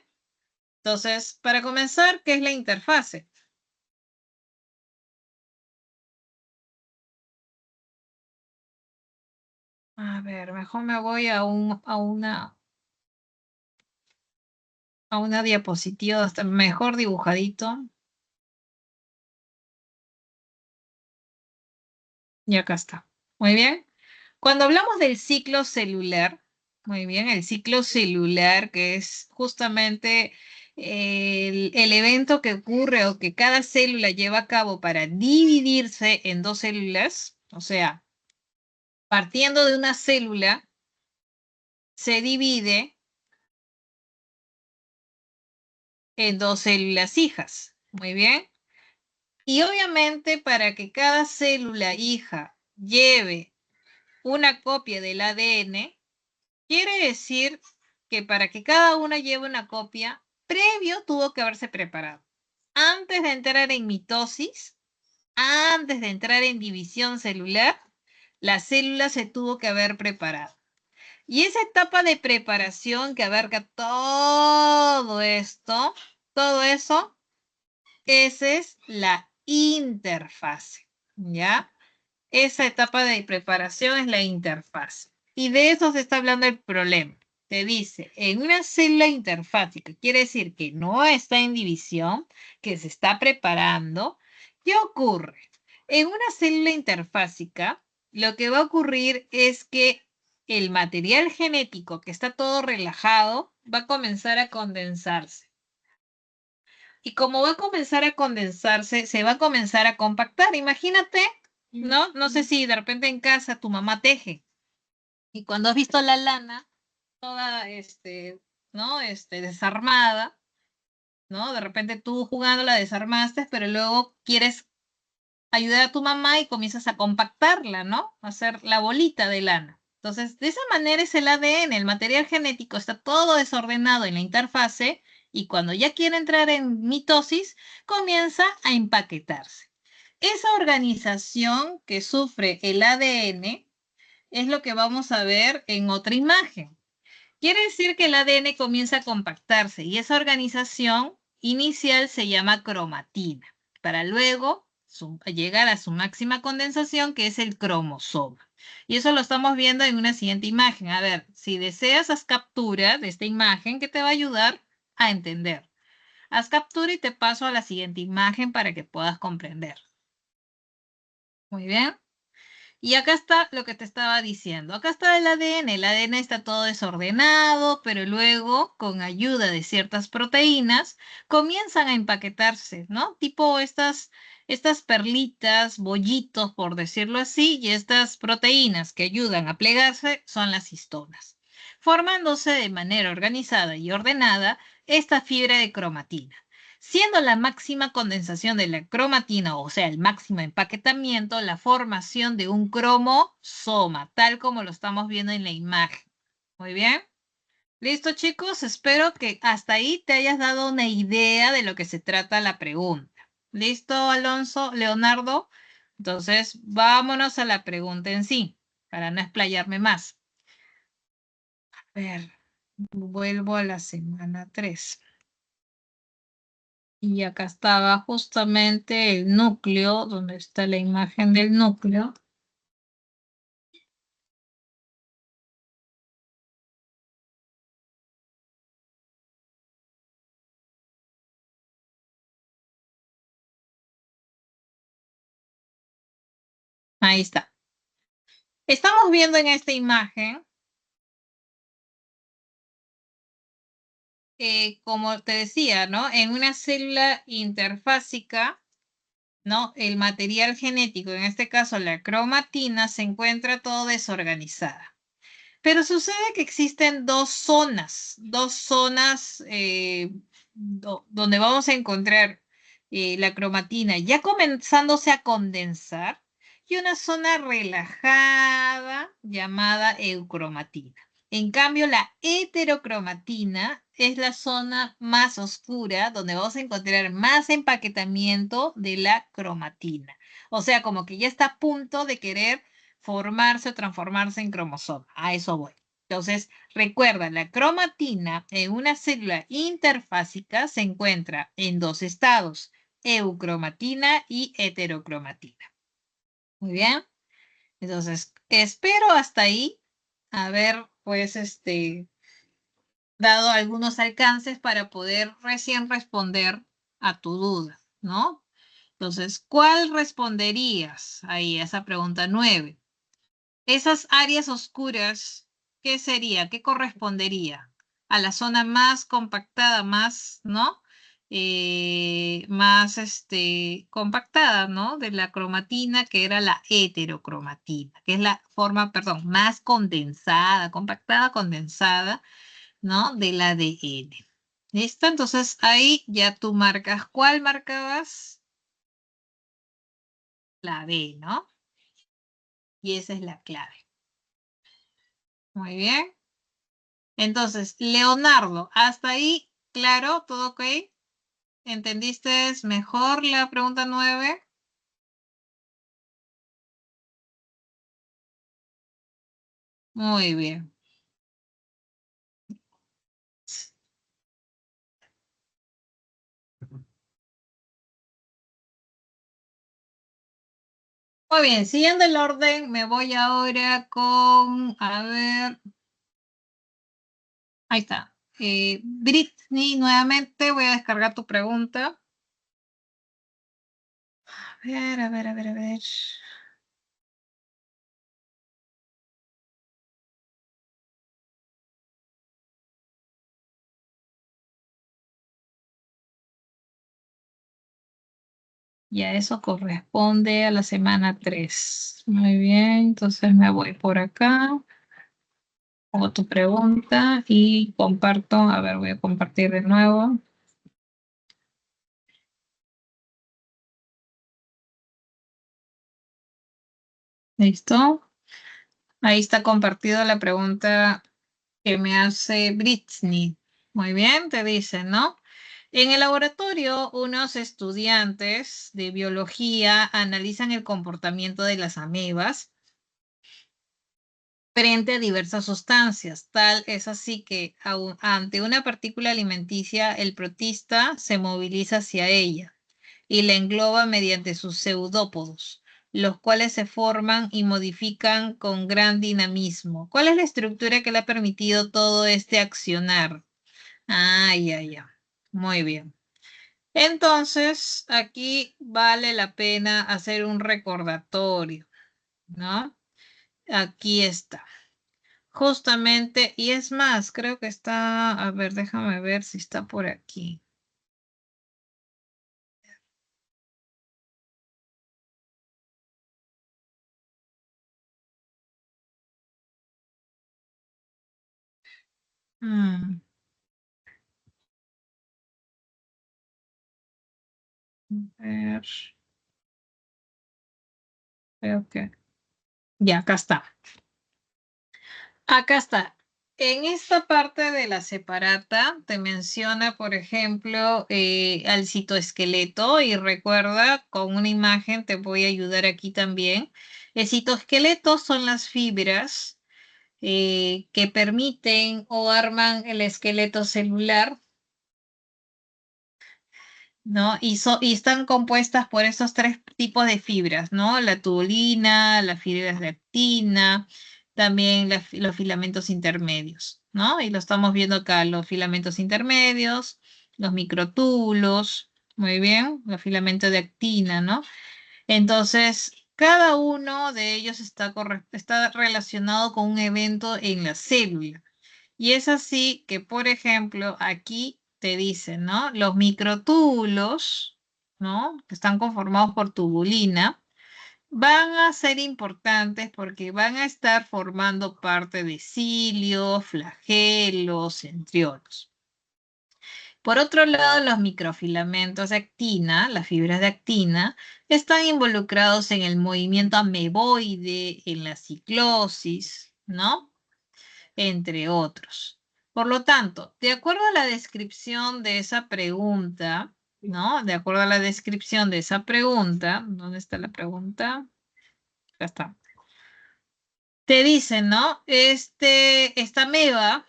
Entonces, para comenzar, ¿qué es la interfase? A ver, mejor me voy a una diapositiva, está mejor dibujadito. Y acá está. Muy bien. Cuando hablamos del ciclo celular, muy bien, el ciclo celular, que es justamente el evento que ocurre o que cada célula lleva a cabo para dividirse en dos células, o sea, partiendo de una célula, se divide en dos células hijas. Muy bien. Y obviamente para que cada célula hija lleve una copia del ADN, quiere decir que para que cada una lleve una copia, previo tuvo que haberse preparado. Antes de entrar en mitosis, antes de entrar en división celular, la célula se tuvo que haber preparado. Y esa etapa de preparación que abarca todo esto, todo eso, esa es la interfase, ¿ya? Esa etapa de preparación es la interfase. Y de eso se está hablando el problema. Te dice, en una célula interfásica, quiere decir que no está en división, que se está preparando. ¿Qué ocurre? En una célula interfásica, lo que va a ocurrir es que el material genético que está todo relajado va a comenzar a condensarse. Y como va a comenzar a condensarse, se va a comenzar a compactar. Imagínate, ¿no? No sé si de repente en casa tu mamá teje y cuando has visto la lana toda, ¿no? Desarmada, ¿no? De repente tú jugando la desarmaste, pero luego quieres ayudar a tu mamá y comienzas a compactarla, ¿no? A hacer la bolita de lana. Entonces, de esa manera es el ADN, el material genético está todo desordenado en la interfase y cuando ya quiere entrar en mitosis, comienza a empaquetarse. Esa organización que sufre el ADN es lo que vamos a ver en otra imagen. Quiere decir que el ADN comienza a compactarse y esa organización inicial se llama cromatina, para luego llegar a su máxima condensación, que es el cromosoma. Y eso lo estamos viendo en una siguiente imagen. A ver, si deseas, haz captura de esta imagen que te va a ayudar a entender. Haz captura y te paso a la siguiente imagen para que puedas comprender. Muy bien. Y acá está lo que te estaba diciendo. Acá está el ADN. El ADN está todo desordenado, pero luego, con ayuda de ciertas proteínas, comienzan a empaquetarse, ¿no? Tipo estas perlitas, bollitos, por decirlo así, y estas proteínas que ayudan a plegarse son las histonas, formándose de manera organizada y ordenada esta fibra de cromatina siendo la máxima condensación de la cromatina, o sea, el máximo empaquetamiento, la formación de un cromosoma, tal como lo estamos viendo en la imagen. Muy bien. Listo, chicos. Espero que hasta ahí te hayas dado una idea de lo que se trata la pregunta. ¿Listo, Alonso, Leonardo? Entonces, vámonos a la pregunta en sí, para no explayarme más. A ver, vuelvo a la semana 3. Y acá estaba justamente el núcleo, donde está la imagen del núcleo. Ahí está. Estamos viendo en esta imagen, como te decía, ¿no? En una célula interfásica, ¿no? El material genético, en este caso la cromatina, se encuentra todo desorganizada. Pero sucede que existen dos zonas donde vamos a encontrar la cromatina ya comenzándose a condensar y una zona relajada llamada eucromatina. En cambio, la heterocromatina es la zona más oscura donde vamos a encontrar más empaquetamiento de la cromatina. O sea, como que ya está a punto de querer formarse o transformarse en cromosoma. A eso voy. Entonces, recuerda, la cromatina en una célula interfásica se encuentra en dos estados, eucromatina y heterocromatina. Muy bien. Entonces, espero hasta ahí haber, pues, dado algunos alcances para poder recién responder a tu duda, ¿no? Entonces, ¿cuál responderías ahí a esa pregunta 9? Esas áreas oscuras, ¿qué sería? ¿Qué correspondería? A la zona más compactada, más, ¿no? Más, compactada, ¿no? De la cromatina, que era la heterocromatina, que es la forma, perdón, más condensada, compactada, condensada, ¿no? Del ADN. ¿Listo? Entonces ahí ya tú marcas. ¿Cuál marcabas? La B, ¿no? Y esa es la clave. Muy bien. Entonces, Leonardo, hasta ahí, claro, todo ok. ¿Entendiste mejor la pregunta 9? Muy bien. Muy bien, siguiendo el orden, me voy ahora con, a ver, ahí está. Britney, nuevamente voy a descargar tu pregunta. A ver, a ver, a ver, a ver. Ya eso corresponde a la semana 3. Muy bien, entonces me voy por acá, pongo tu pregunta y comparto. A ver, voy a compartir de nuevo. ¿Listo? Ahí está compartido la pregunta que me hace Britney. Muy bien, te dice, ¿no? En el laboratorio, unos estudiantes de biología analizan el comportamiento de las amebas frente a diversas sustancias. Tal es así que ante una partícula alimenticia, el protista se moviliza hacia ella y la engloba mediante sus pseudópodos, los cuales se forman y modifican con gran dinamismo. ¿Cuál es la estructura que le ha permitido todo este accionar? Ah, ya, ya. Muy bien. Entonces, aquí vale la pena hacer un recordatorio, ¿no? Aquí está. Justamente, y es más, creo que está, a ver, déjame ver si está por aquí. Mm, a ver, creo que. Ya, acá está. Acá está. En esta parte de la separata te menciona, por ejemplo, al citoesqueleto y recuerda, con una imagen te voy a ayudar aquí también. El citoesqueleto son las fibras que permiten o arman el esqueleto celular, ¿no? Y están compuestas por esos tres tipos de fibras, ¿no? La tubulina, las fibras de actina, también los filamentos intermedios, ¿no? Y lo estamos viendo acá, los filamentos intermedios, los microtúbulos, muy bien, los filamentos de actina, ¿no? Entonces, cada uno de ellos está relacionado con un evento en la célula. Y es así que, por ejemplo, aquí te dicen, ¿no? Los microtúbulos, ¿no? Que están conformados por tubulina, van a ser importantes porque van a estar formando parte de cilios, flagelos, centriolos. Por otro lado, los microfilamentos de actina, las fibras de actina, están involucrados en el movimiento ameboide, en la ciclosis, ¿no? Entre otros. Por lo tanto, de acuerdo a la descripción de esa pregunta, ¿no? De acuerdo a la descripción de esa pregunta, ¿dónde está la pregunta? Acá está. Te dicen, ¿no? Esta ameba,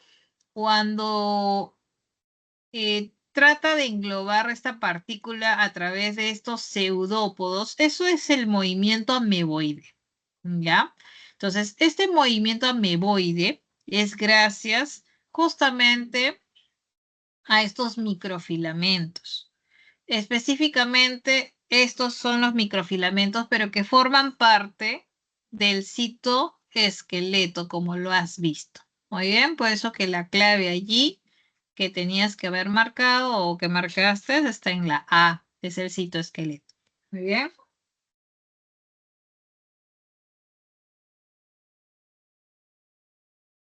cuando trata de englobar esta partícula a través de estos pseudópodos, eso es el movimiento ameboide, ¿ya? Entonces, este movimiento ameboide es gracias justamente a estos microfilamentos. Específicamente, estos son los microfilamentos, pero que forman parte del citoesqueleto, como lo has visto. Muy bien, por eso que la clave allí que tenías que haber marcado o que marcaste está en la A, es el citoesqueleto. Muy bien.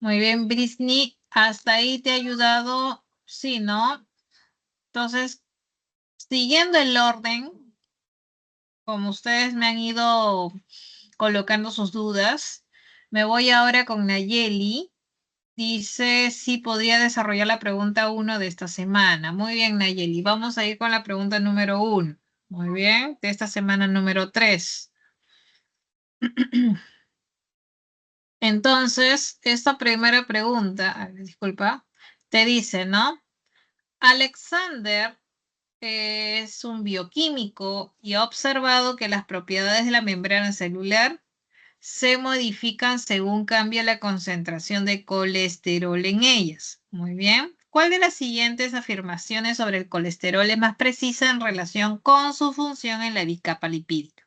Muy bien, Britney, hasta ahí te ha ayudado, sí, ¿no? Entonces, siguiendo el orden, como ustedes me han ido colocando sus dudas, me voy ahora con Nayeli. Dice si podría desarrollar la pregunta 1 de esta semana. Muy bien, Nayeli. Vamos a ir con la pregunta número 1. Muy bien, de esta semana número 3. Entonces, esta primera pregunta, disculpa, te dice, ¿no? Alexander es un bioquímico y ha observado que las propiedades de la membrana celular se modifican según cambia la concentración de colesterol en ellas. Muy bien. ¿Cuál de las siguientes afirmaciones sobre el colesterol es más precisa en relación con su función en la bicapa lipídica?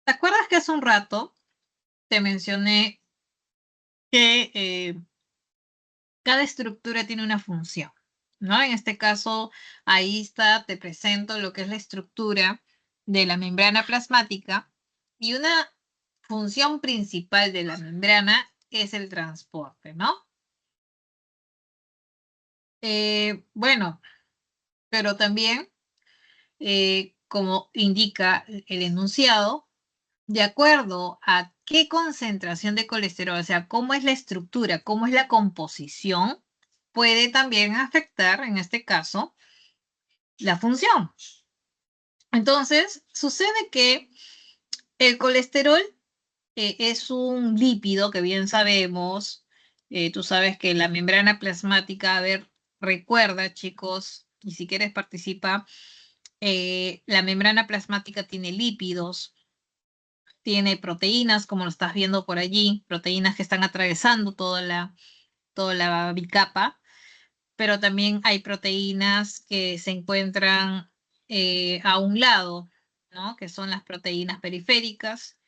¿Te acuerdas que hace un rato te mencioné que cada estructura tiene una función, ¿no? En este caso, ahí está, te presento lo que es la estructura de la membrana plasmática y una función principal de la membrana es el transporte, ¿no? Bueno, pero también, como indica el enunciado, de acuerdo a qué concentración de colesterol, o sea, cómo es la estructura, cómo es la composición, puede también afectar, en este caso, la función. Entonces, sucede que el colesterol es un lípido que bien sabemos. Tú sabes que la membrana plasmática, a ver, recuerda, chicos, y si quieres participa, la membrana plasmática tiene lípidos, tiene proteínas, como lo estás viendo por allí, proteínas que están atravesando toda la bicapa, pero también hay proteínas que se encuentran a un lado, ¿no? Que son las proteínas periféricas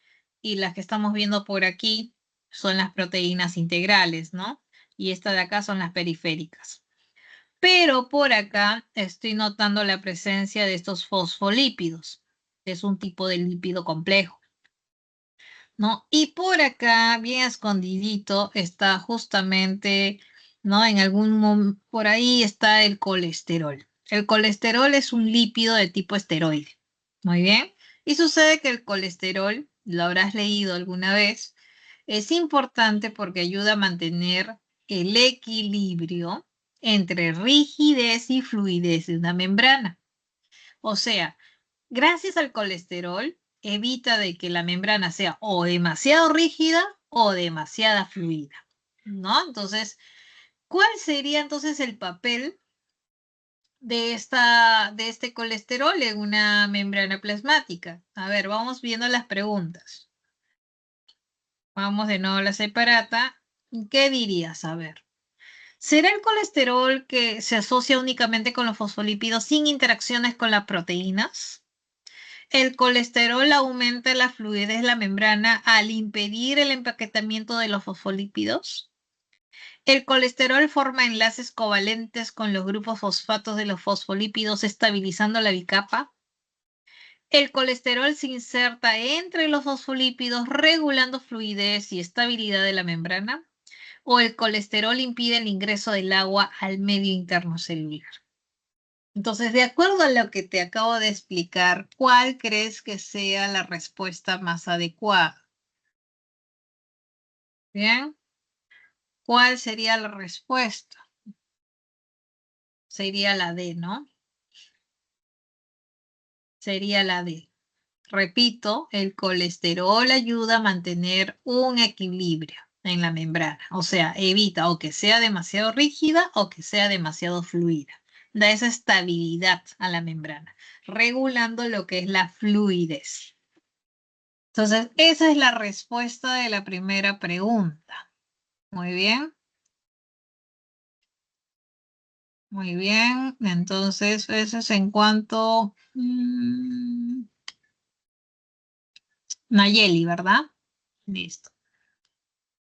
y las que estamos viendo por aquí son las proteínas integrales, ¿no? Y esta de acá son las periféricas. Pero por acá estoy notando la presencia de estos fosfolípidos, que es un tipo de lípido complejo, ¿no? Y por acá, bien escondidito, está justamente, ¿no? Por ahí está el colesterol. El colesterol es un lípido de tipo esteroide. Muy bien. Y sucede que el colesterol, lo habrás leído alguna vez, es importante porque ayuda a mantener el equilibrio entre rigidez y fluidez de una membrana. O sea, gracias al colesterol, evita de que la membrana sea o demasiado rígida o demasiada fluida, ¿no? Entonces, ¿cuál sería entonces el papel de este colesterol en una membrana plasmática? A ver, vamos viendo las preguntas. Vamos de nuevo a la separata. ¿Qué dirías? A ver. ¿Será el colesterol que se asocia únicamente con los fosfolípidos sin interacciones con las proteínas? El colesterol aumenta la fluidez de la membrana al impedir el empaquetamiento de los fosfolípidos. El colesterol forma enlaces covalentes con los grupos fosfatos de los fosfolípidos, estabilizando la bicapa. El colesterol se inserta entre los fosfolípidos, regulando fluidez y estabilidad de la membrana. O el colesterol impide el ingreso del agua al medio interno celular. Entonces, de acuerdo a lo que te acabo de explicar, ¿cuál crees que sea la respuesta más adecuada? Bien, ¿cuál sería la respuesta? Sería la D, ¿no? Sería la D. Repito, el colesterol ayuda a mantener un equilibrio. en la membrana. O sea, evita o que sea demasiado rígida o que sea demasiado fluida. Da esa estabilidad a la membrana, regulando lo que es la fluidez. Entonces, esa es la respuesta de la primera pregunta. Muy bien. Muy bien. Entonces, eso es en cuanto... Nayeli, ¿verdad? Listo.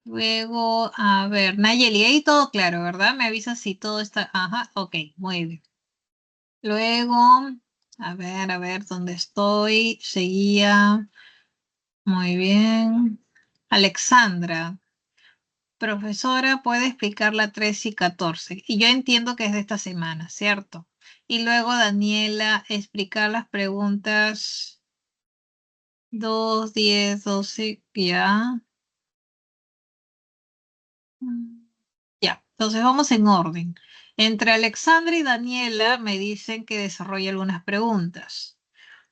Luego, a ver, Nayeli, ahí todo claro, ¿verdad? Me avisas si todo está... Ajá, ok, muy bien. Luego, a ver, ¿dónde estoy? Seguía. Muy bien. Alexandra, profesora, puede explicar la 3 y 14. Y yo entiendo que es de esta semana, ¿cierto? Y luego Daniela, explicar las preguntas 2, 10, 12, ya. Ya, entonces vamos en orden. Entre Alexandra y Daniela me dicen que desarrolle algunas preguntas.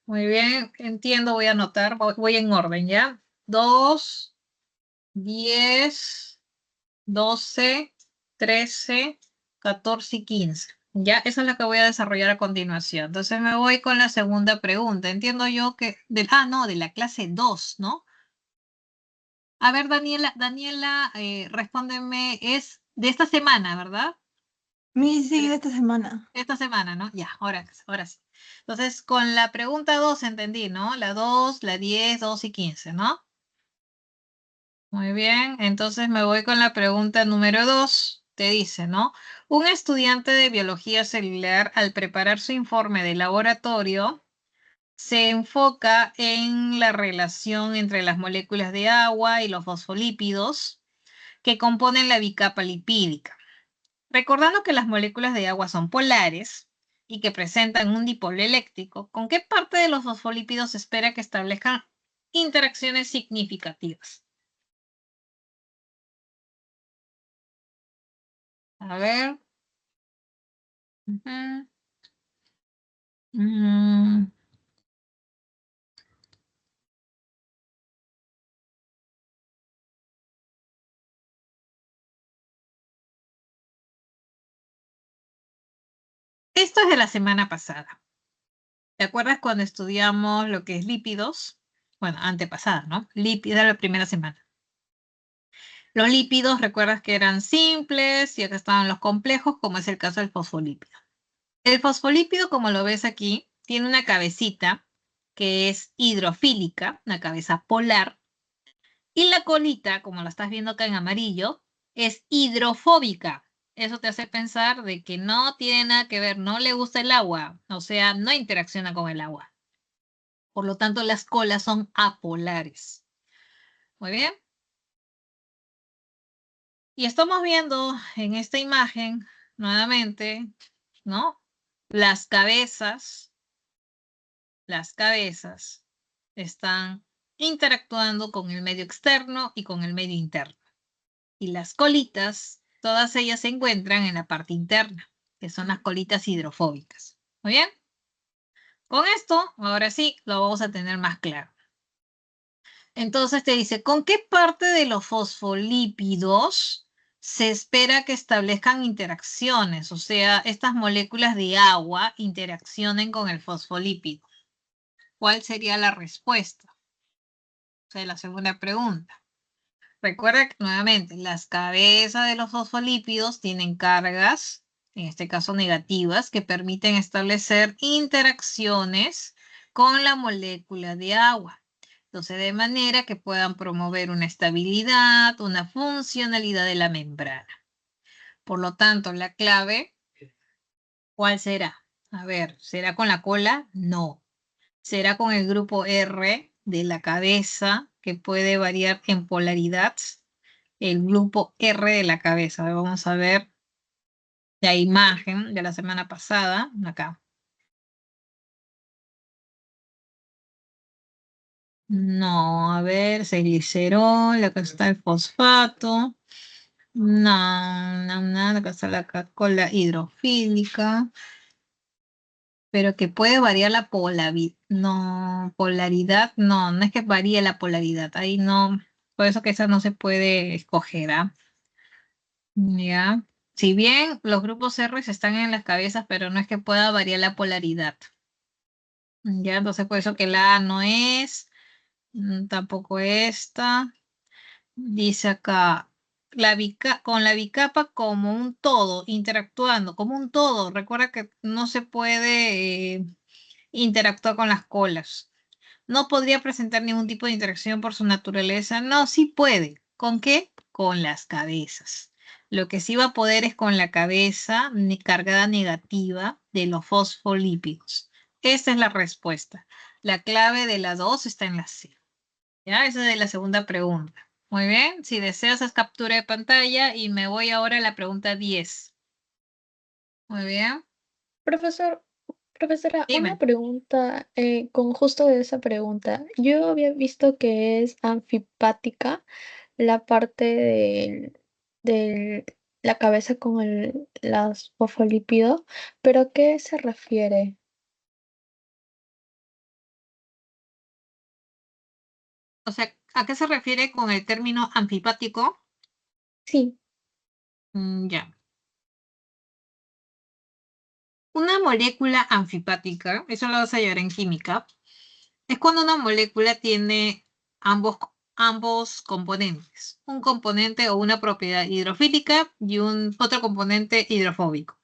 Muy bien, entiendo, voy a anotar, voy en orden, ¿ya? 2, 10, 12, 13, 14 y 15. Ya, esa es la que voy a desarrollar a continuación. Entonces me voy con la segunda pregunta. Entiendo yo que... no, de la clase 2, ¿no? A ver, Daniela, respóndeme, es de esta semana, ¿verdad? Sí, de esta semana. Esta semana, ¿no? Ya, ahora sí. Entonces, con la pregunta 2 entendí, ¿no? La 2, la 10, 2 y 15, ¿no? Muy bien, entonces me voy con la pregunta número 2. Te dice, ¿no? Un estudiante de biología celular, al preparar su informe de laboratorio, se enfoca en la relación entre las moléculas de agua y los fosfolípidos que componen la bicapa lipídica. Recordando que las moléculas de agua son polares y que presentan un dipolo eléctrico, ¿con qué parte de los fosfolípidos se espera que establezcan interacciones significativas? A ver. Ujú. Mm, Esto es de la semana pasada. ¿Te acuerdas cuando estudiamos lo que es lípidos? Bueno, antepasada, ¿no? Lípidos de la primera semana. Los lípidos, recuerdas que eran simples y acá estaban los complejos, como es el caso del fosfolípido. El fosfolípido, como lo ves aquí, tiene una cabecita que es hidrofílica, una cabeza polar, y la colita, como la estás viendo acá en amarillo, es hidrofóbica. Eso te hace pensar de que no tiene nada que ver, no le gusta el agua, o sea, no interacciona con el agua. Por lo tanto, las colas son apolares. Muy bien. Y estamos viendo en esta imagen, nuevamente, ¿no? Las cabezas están interactuando con el medio externo y con el medio interno. Y las colitas, todas ellas se encuentran en la parte interna, que son las colitas hidrofóbicas. ¿Muy bien? Con esto, ahora sí, lo vamos a tener más claro. Entonces te dice, ¿con qué parte de los fosfolípidos se espera que establezcan interacciones? O sea, estas moléculas de agua interaccionen con el fosfolípido. ¿Cuál sería la respuesta? O sea, la segunda pregunta. Recuerda que nuevamente las cabezas de los fosfolípidos tienen cargas, en este caso negativas, que permiten establecer interacciones con la molécula de agua. Entonces, de manera que puedan promover una estabilidad, una funcionalidad de la membrana. Por lo tanto, la clave, ¿cuál será? A ver, ¿será con la cola? No. ¿Será con el grupo R de la cabeza, que puede variar en polaridad? El grupo R de la cabeza. Vamos a ver la imagen de la semana pasada, acá. No, a ver, es el glicerol, acá está el fosfato. No, acá está la cola hidrofílica. Pero que puede variar la polaridad. No, no es que varíe la polaridad. Ahí no, Por eso que esa no se puede escoger, ¿ah? Ya. Si bien los grupos R están en las cabezas, pero no es que pueda variar la polaridad. Ya, entonces por eso que la A no es, tampoco esta. Dice acá, con la bicapa como un todo, interactuando como un todo. Recuerda que no se puede interactuar con las colas. No podría presentar ningún tipo de interacción por su naturaleza. No, sí puede. ¿Con qué? Con las cabezas. Lo que sí va a poder es con la cabeza cargada negativa de los fosfolípidos. Esa es la respuesta. La clave de la 2 está en la C. ¿Ya? Esa es de la segunda pregunta. Muy bien. Si deseas, haz captura de pantalla y me voy ahora a la pregunta 10. Muy bien. Profesora, una Dime. pregunta con justo de esa pregunta. Yo había visto que es anfipática la parte de la cabeza con las fosfolípidos, pero ¿a qué se refiere? O sea, ¿a qué se refiere con el término anfipático? Sí, Ya. Una molécula anfipática, eso lo vas a llevar en química, es cuando una molécula tiene ambos componentes, un componente o una propiedad hidrofílica y un otro componente hidrofóbico,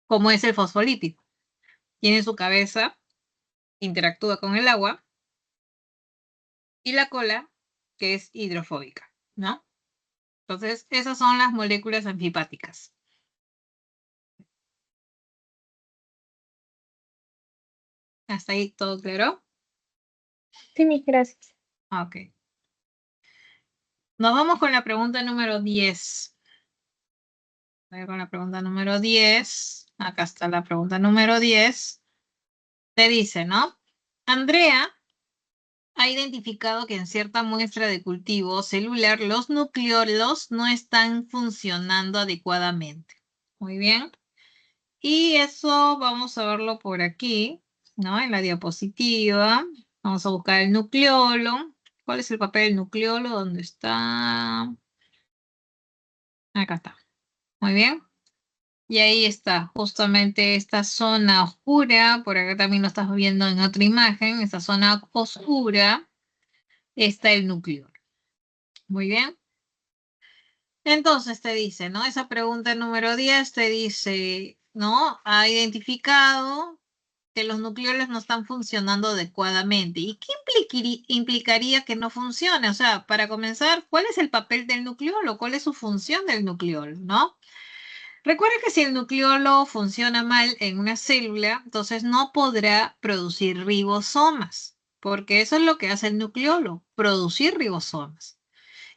como es el fosfolípido. Tiene su cabeza, interactúa con el agua, y la cola, que es hidrofóbica, ¿no? Entonces, esas son las moléculas anfipáticas. ¿Hasta ahí todo claro? sí, mis gracias. Ok. Nos vamos con la pregunta número 10. Voy con la pregunta número 10. Acá está la pregunta número 10. Te dice, ¿no? Andrea ha identificado que en cierta muestra de cultivo celular los nucleolos no están funcionando adecuadamente. Muy bien. Y eso vamos a verlo por aquí, ¿no? En la diapositiva. Vamos a buscar el nucleolo. ¿Cuál es el papel del nucleolo? ¿Dónde está? Acá está. Muy bien. Y ahí está, justamente esta zona oscura, por acá también lo estás viendo en otra imagen, esta zona oscura está el núcleo. Muy bien. Entonces te dice, ¿no? Esa pregunta número 10 te dice, ¿no? Ha identificado que los nucleolos no están funcionando adecuadamente. ¿Y qué implicaría que no funcione? O sea, para comenzar, ¿cuál es el papel del nucleolo? ¿Cuál es su función del nucleolo, no? Recuerda que si el nucleolo funciona mal en una célula, entonces no podrá producir ribosomas, porque eso es lo que hace el nucleolo, producir ribosomas.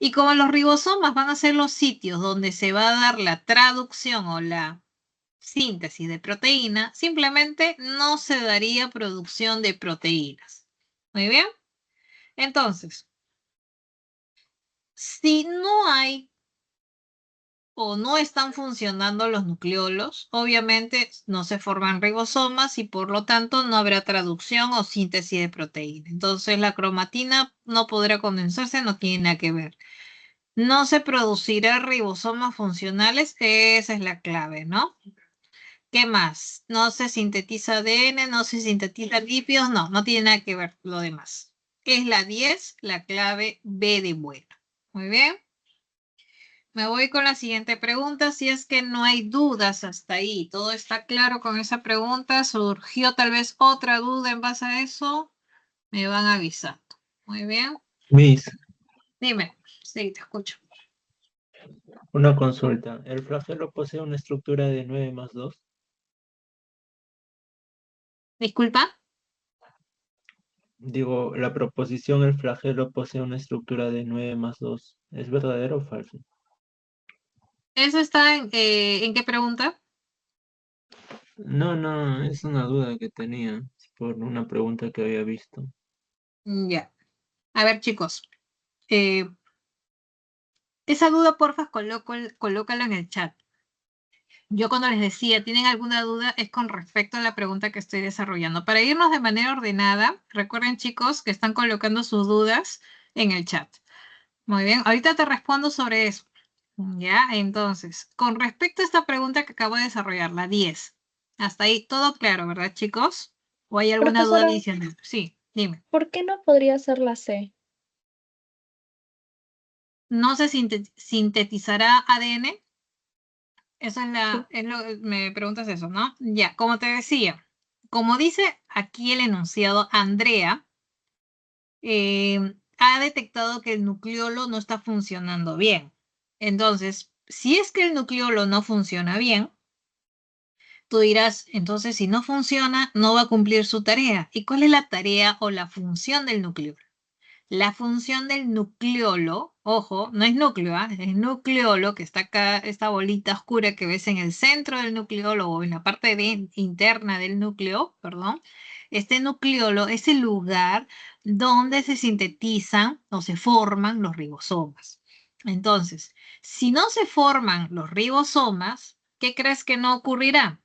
Y como los ribosomas van a ser los sitios donde se va a dar la traducción o la síntesis de proteína, simplemente no se daría producción de proteínas. Muy bien. Entonces, si no hay o no están funcionando los nucleolos, obviamente no se forman ribosomas y por lo tanto no habrá traducción o síntesis de proteína. Entonces la cromatina no podrá condensarse, no tiene nada que ver. No se producirá ribosomas funcionales, esa es la clave, ¿no? ¿Qué más? No se sintetiza ADN, no se sintetiza lípidos, no, no tiene nada que ver lo demás. Es la 10, la clave B de bueno. Muy bien. Me voy con la siguiente pregunta, si es que no hay dudas hasta ahí. ¿Todo está claro con esa pregunta? ¿Surgió tal vez otra duda en base a eso? Me van avisando. Muy bien. Miss, Dime. Sí, te escucho. una consulta. ¿El flagelo posee una estructura de 9 más 2? Disculpa. Digo, la proposición el flagelo posee una estructura de 9 más 2. ¿Es verdadero o falso? ¿Eso está en qué pregunta? No, es una duda que tenía por una pregunta que había visto. Ya. A ver, chicos. Esa duda, porfa, colócala en el chat. Yo cuando les decía, ¿tienen alguna duda? Es con respecto a la pregunta que estoy desarrollando. Para irnos de manera ordenada, recuerden chicos que están colocando sus dudas en el chat. Muy bien, ahorita te respondo sobre eso. Ya, entonces, con respecto a esta pregunta que acabo de desarrollar, la 10, hasta ahí todo claro, ¿verdad, chicos? ¿O hay alguna duda Profesora, adicional? Sí, dime. ¿por qué no podría ser la C? ¿No se sintetizará ADN? Eso Sí. me preguntas eso, ¿no? Ya, como te decía, como dice aquí el enunciado, Andrea ha detectado que el nucleolo no está funcionando bien. Entonces, si es que el nucleolo no funciona bien, tú dirás, entonces si no funciona, no va a cumplir su tarea. ¿Y cuál es la tarea o la función del nucleolo? La función del nucleolo, ojo, no es núcleo, es nucleolo, que está acá, esta bolita oscura que ves en el centro del nucleolo o en la parte interna del núcleo, perdón. Este nucleolo es el lugar donde se sintetizan o se forman los ribosomas. Entonces, si no se forman los ribosomas, ¿qué crees que no ocurrirá?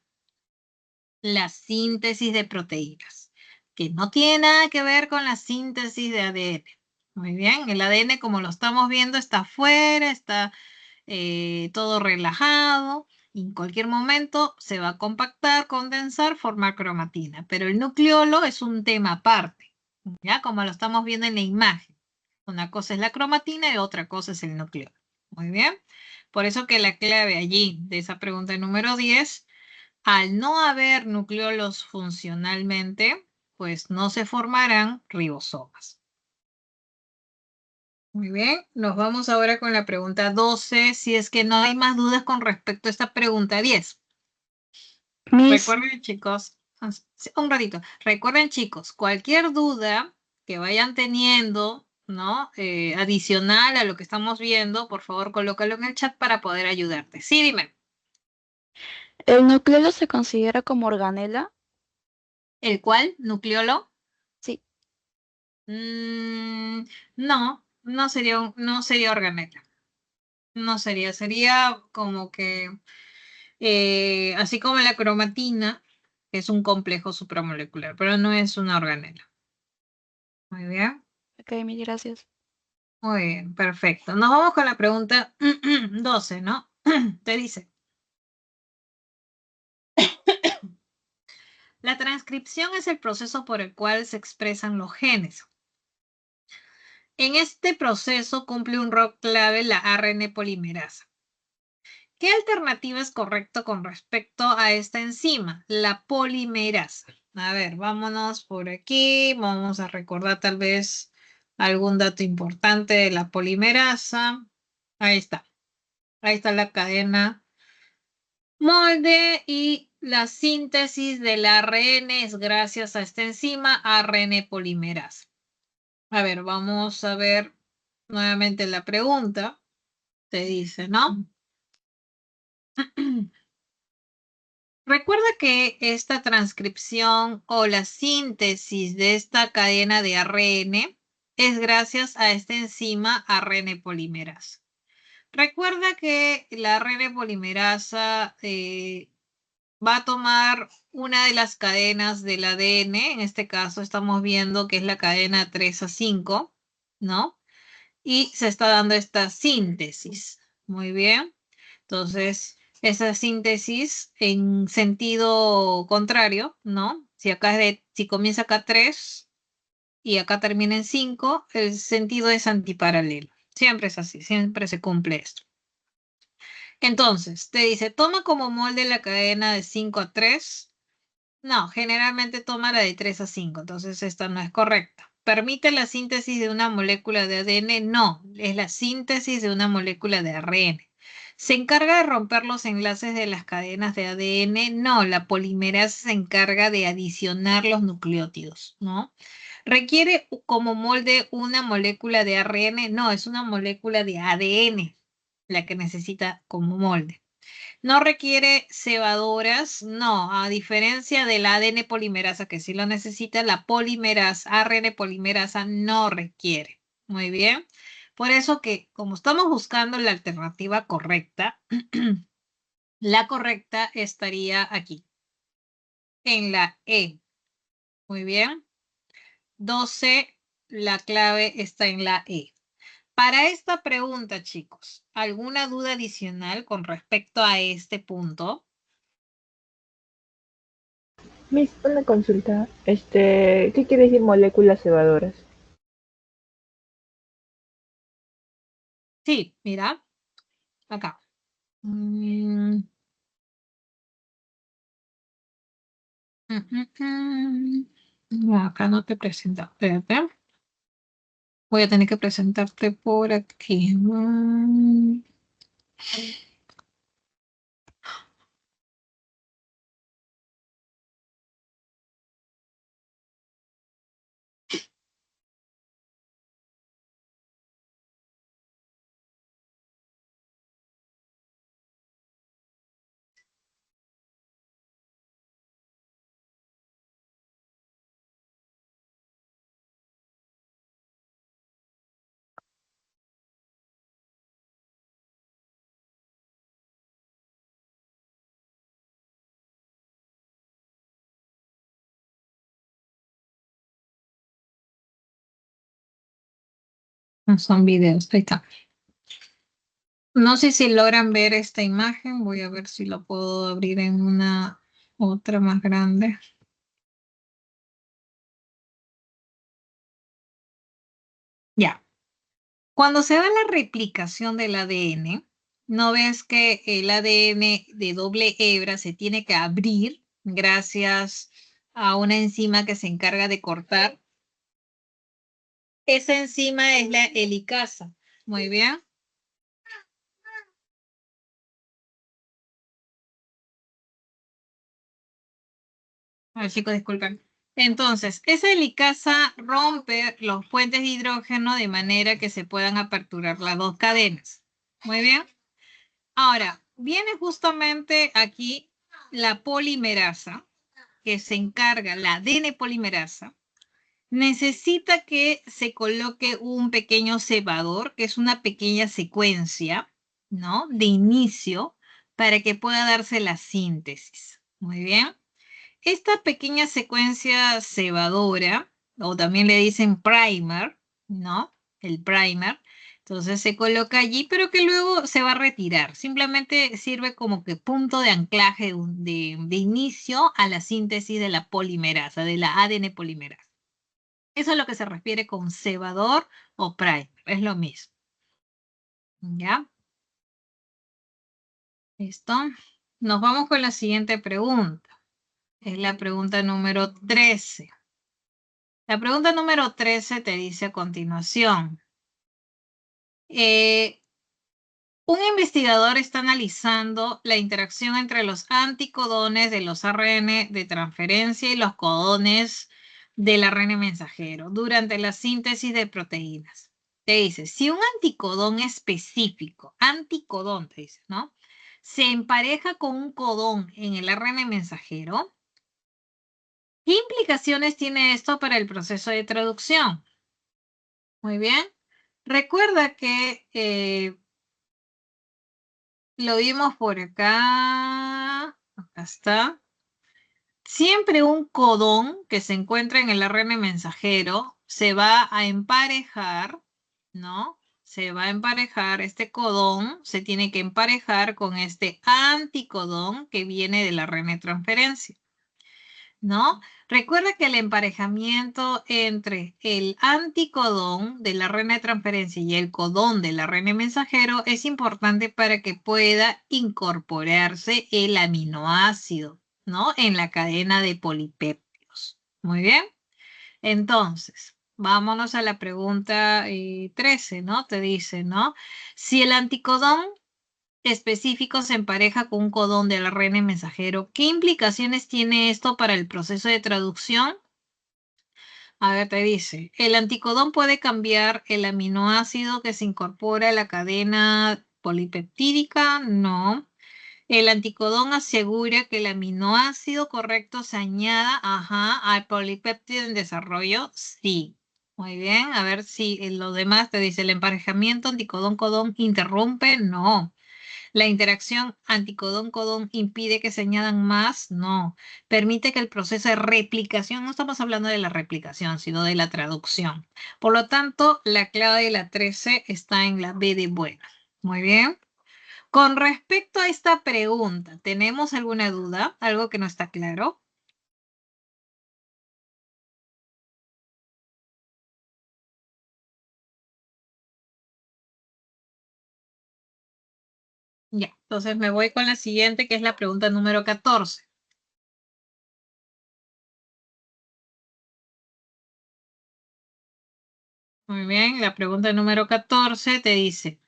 La síntesis de proteínas, que no tiene nada que ver con la síntesis de ADN. Muy bien, el ADN como lo estamos viendo está afuera, está todo relajado y en cualquier momento se va a compactar, condensar, formar cromatina. Pero el nucleolo es un tema aparte, ¿ya? Como lo estamos viendo en la imagen. Una cosa es la cromatina y otra cosa es el nucleolo. Muy bien. Por eso que la clave allí de esa pregunta número 10, al no haber nucleolos funcionalmente, pues no se formarán ribosomas. Muy bien, nos vamos ahora con la pregunta 12, si es que no hay más dudas con respecto a esta pregunta 10. Miss, Recuerden, chicos, un ratito, recuerden, chicos, cualquier duda que vayan teniendo, ¿no? Adicional a lo que estamos viendo, por favor, colócalo en el chat para poder ayudarte. Sí, dime. ¿el nucleolo se considera como organela? ¿El cuál? ¿Nucleolo? Sí. No, no sería organela. No sería como que, así como la cromatina, que es un complejo supramolecular, pero no es una organela. Muy bien, Ok, mil gracias. muy bien, perfecto. Nos vamos con la pregunta 12, ¿no? Te dice, la transcripción es el proceso por el cual se expresan los genes. En este proceso cumple un rol clave la ARN polimerasa. ¿Qué alternativa es correcta con respecto a esta enzima? La polimerasa. A ver, vámonos por aquí. Vamos a recordar tal vez algún dato importante de la polimerasa. Ahí está. Ahí está la cadena molde y la síntesis del ARN es gracias a esta enzima ARN polimerasa. A ver, vamos a ver nuevamente la pregunta. Te dice, ¿no? Recuerda que esta transcripción o la síntesis de esta cadena de ARN es gracias a esta enzima ARN polimerasa. Recuerda que la ARN polimerasa va a tomar una de las cadenas del ADN, en este caso estamos viendo que es la cadena 3 a 5, ¿no? Y se está dando esta síntesis. Muy bien. Entonces, esa síntesis en sentido contrario, ¿no? Si comienza acá 3 y acá termina en 5, el sentido es antiparalelo. Siempre es así, siempre se cumple esto. Entonces, te dice, toma como molde la cadena de 5 a 3. No, generalmente toma la de 3 a 5, entonces esta no es correcta. ¿Permite la síntesis de una molécula de ADN? No, es la síntesis de una molécula de ARN. ¿Se encarga de romper los enlaces de las cadenas de ADN? No, la polimerasa se encarga de adicionar los nucleótidos, ¿no? ¿Requiere como molde una molécula de ARN? No, es una molécula de ADN la que necesita como molde. ¿No requiere cebadoras? No, a diferencia del ADN polimerasa, que sí lo necesita, la polimerasa, ARN polimerasa no requiere. Muy bien. Por eso que, como estamos buscando la alternativa correcta, la correcta estaría aquí, en la E. Muy bien. 12, la clave está en la E. Para esta pregunta, chicos, ¿alguna duda adicional con respecto a este punto? Miss, una consulta. ¿Qué quiere decir moléculas cebadoras? Sí, mira, acá. No, acá no te presenta. Espérate. Voy a tener que presentarte por aquí. No son videos, ahí está. No sé si logran ver esta imagen. Voy a ver si lo puedo abrir en una otra más grande. Ya. Cuando se da la replicación del ADN, ¿no ves que el ADN de doble hebra se tiene que abrir gracias a una enzima que se encarga de cortar? Esa enzima es la helicasa. Muy bien. A ver, chicos, disculpen. Entonces, esa helicasa rompe los puentes de hidrógeno de manera que se puedan aperturar las dos cadenas. Muy bien. Ahora, viene justamente aquí la polimerasa, que se encarga, la ADN polimerasa, necesita que se coloque un pequeño cebador, que es una pequeña secuencia, ¿no? De inicio, para que pueda darse la síntesis. Muy bien. Esta pequeña secuencia cebadora, o también le dicen primer, ¿no? El primer. Entonces se coloca allí, pero que luego se va a retirar. Simplemente sirve como que punto de anclaje de inicio a la síntesis de la polimerasa, de la ADN polimerasa. Eso es lo que se refiere con cebador o primer. Es lo mismo. ¿Ya? ¿Listo? Nos vamos con la siguiente pregunta. Es la pregunta número 13. La pregunta número 13 te dice a continuación. Un investigador está analizando la interacción entre los anticodones de los ARN de transferencia y los codones del ARN mensajero durante la síntesis de proteínas. Te dice, si un anticodón específico, anticodón te dice, ¿no? Se empareja con un codón en el ARN mensajero, ¿qué implicaciones tiene esto para el proceso de traducción? Muy bien. Recuerda que lo vimos por acá. Acá está. Siempre un codón que se encuentra en el ARN mensajero se va a emparejar, ¿no? Se va a emparejar, este codón se tiene que emparejar con este anticodón que viene del ARN transferencia, ¿no? Recuerda que el emparejamiento entre el anticodón de la ARN de transferencia y el codón del ARN mensajero es importante para que pueda incorporarse el aminoácido, ¿no? En la cadena de polipéptidos. Muy bien. Entonces, vámonos a la pregunta 13, ¿no? Te dice, ¿no? Si el anticodón específico se empareja con un codón del ARN mensajero, ¿qué implicaciones tiene esto para el proceso de traducción? A ver, te dice, el anticodón puede cambiar el aminoácido que se incorpora a la cadena polipeptídica. No. El anticodón asegura que el aminoácido correcto se añada, al polipéptido en desarrollo. Sí. Muy bien. A ver si en lo demás te dice, el emparejamiento anticodón-codón interrumpe. No. ¿La interacción anticodón-codón impide que se añadan más? No. Permite que el proceso de replicación, no estamos hablando de la replicación, sino de la traducción. Por lo tanto, la clave de la 13 está en la B de buena. Muy bien. Con respecto a esta pregunta, ¿tenemos alguna duda? ¿Algo que no está claro? Ya, entonces me voy con la siguiente, que es la pregunta número 14. Muy bien, la pregunta número 14 te dice,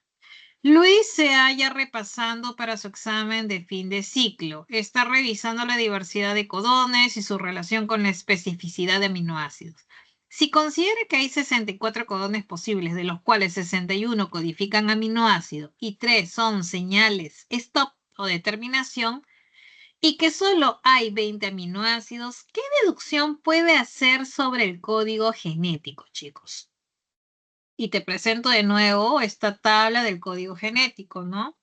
Luis se halla repasando para su examen de fin de ciclo. Está revisando la diversidad de codones y su relación con la especificidad de aminoácidos. Si considera que hay 64 codones posibles, de los cuales 61 codifican aminoácido y 3 son señales stop o determinación, y que solo hay 20 aminoácidos, ¿qué deducción puede hacer sobre el código genético, chicos? Y te presento de nuevo esta tabla del código genético, ¿no?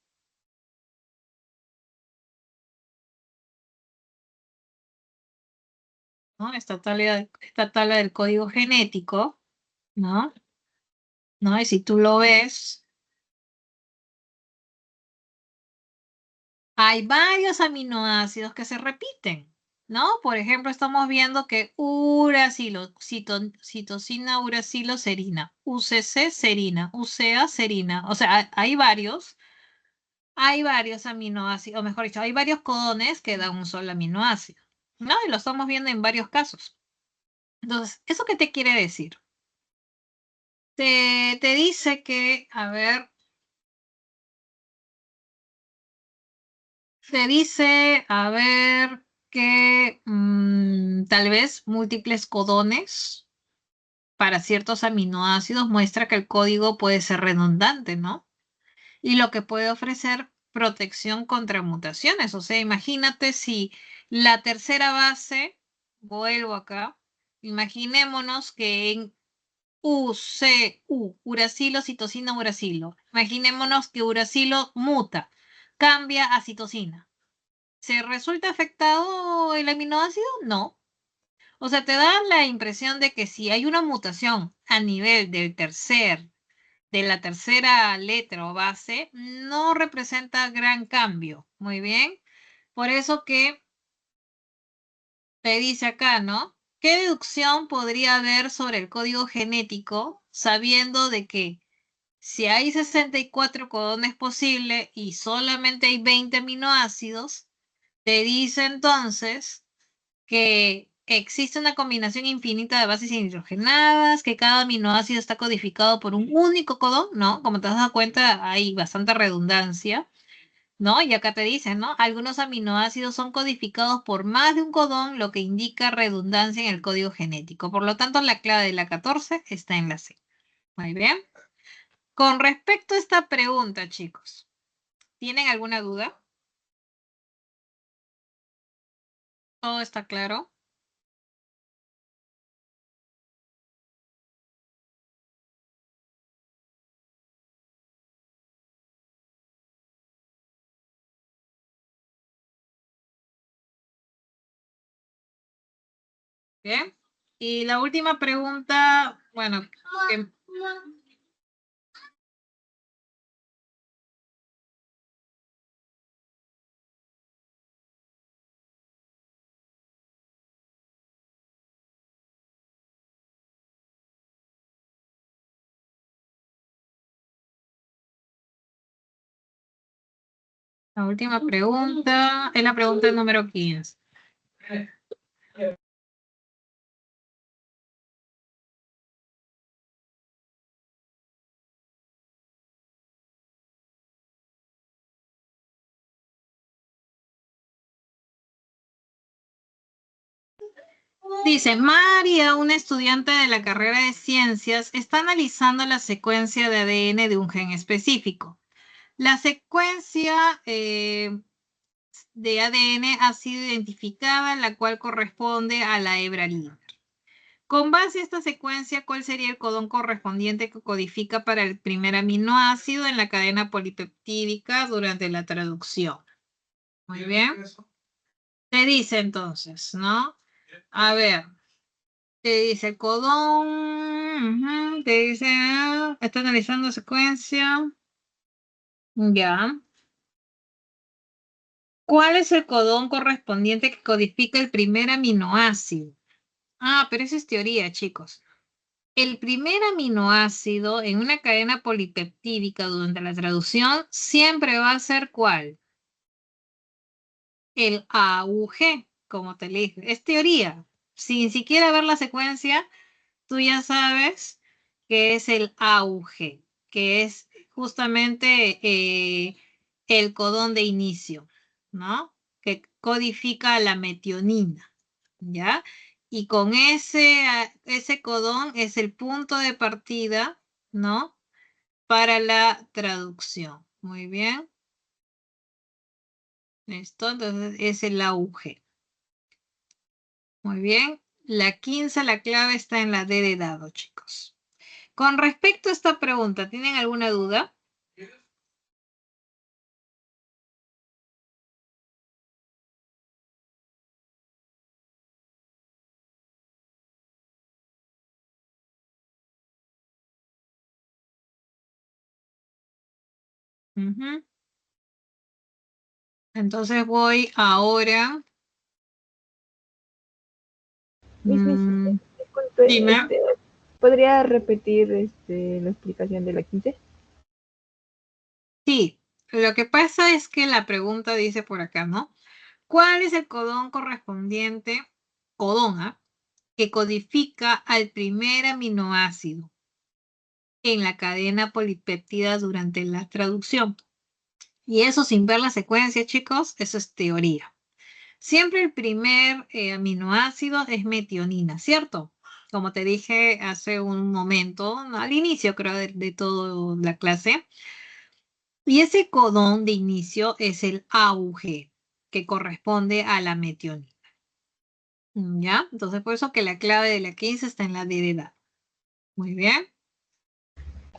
Esta tabla del código genético, ¿no? Y si tú lo ves, hay varios aminoácidos que se repiten, ¿no? Por ejemplo, estamos viendo que uracilo, citosina, uracilo, serina, UCC, serina, UCA, serina. O sea, hay varios aminoácidos, o mejor dicho, hay varios codones que dan un solo aminoácido, ¿no? Y lo estamos viendo en varios casos. Entonces, ¿eso qué te quiere decir? Te dice que, a ver, te dice, a ver, que tal vez múltiples codones para ciertos aminoácidos muestra que el código puede ser redundante, ¿no? Y lo que puede ofrecer protección contra mutaciones. O sea, imagínate si la tercera base, vuelvo acá, imaginémonos que en UCU, uracilo, citosina, uracilo. Imaginémonos que uracilo muta, cambia a citosina. ¿Se resulta afectado el aminoácido? No. O sea, te da la impresión de que si hay una mutación a nivel de la tercera letra o base, no representa gran cambio. Muy bien. Por eso que te dice acá, ¿no? ¿Qué deducción podría haber sobre el código genético sabiendo de que si hay 64 codones posibles y solamente hay 20 aminoácidos, te dice entonces que existe una combinación infinita de bases hidrogenadas, que cada aminoácido está codificado por un único codón, ¿no? Como te has dado cuenta, hay bastante redundancia, ¿no? Y acá te dicen, ¿no? Algunos aminoácidos son codificados por más de un codón, lo que indica redundancia en el código genético. Por lo tanto, la clave de la 14 está en la C. Muy bien. Con respecto a esta pregunta, chicos, ¿tienen alguna duda? ¿Todo está claro? Bien. Y la última pregunta, bueno, que la última pregunta es la pregunta número 15. Dice, María, una estudiante de la carrera de ciencias, está analizando la secuencia de ADN de un gen específico. La secuencia de ADN ha sido identificada, la cual corresponde a la hebra líder. Con base a esta secuencia, ¿cuál sería el codón correspondiente que codifica para el primer aminoácido en la cadena polipeptídica durante la traducción? Muy bien. Te dice entonces, ¿no? A ver, te dice el codón, te dice, está analizando secuencia. Ya. ¿Cuál es el codón correspondiente que codifica el primer aminoácido? Ah, pero esa es teoría, chicos. El primer aminoácido en una cadena polipeptídica durante la traducción siempre va a ser ¿cuál? El AUG, como te dije. Es teoría. Sin siquiera ver la secuencia, tú ya sabes que es el AUG, que es justamente el codón de inicio, ¿no? Que codifica la metionina, ¿ya? Y con ese codón es el punto de partida, ¿no? Para la traducción. Muy bien. Listo, entonces es el AUG. Muy bien. La 15, la clave está en la D de dado, chicos. Con respecto a esta pregunta, ¿tienen alguna duda? Ujú. Entonces voy ahora. Disculpe, Dime. ¿podría repetir la explicación de la 15? Sí, lo que pasa es que la pregunta dice por acá, ¿no? ¿Cuál es el codón correspondiente, que codifica al primer aminoácido en la cadena polipéptida durante la traducción? Y eso sin ver la secuencia, chicos, eso es teoría. Siempre el primer aminoácido es metionina, ¿cierto? Como te dije hace un momento, al inicio creo de toda la clase. Y ese codón de inicio es el AUG, que corresponde a la metionina. ¿Ya? Entonces por eso que la clave de la 15 está en la D de edad. Muy bien.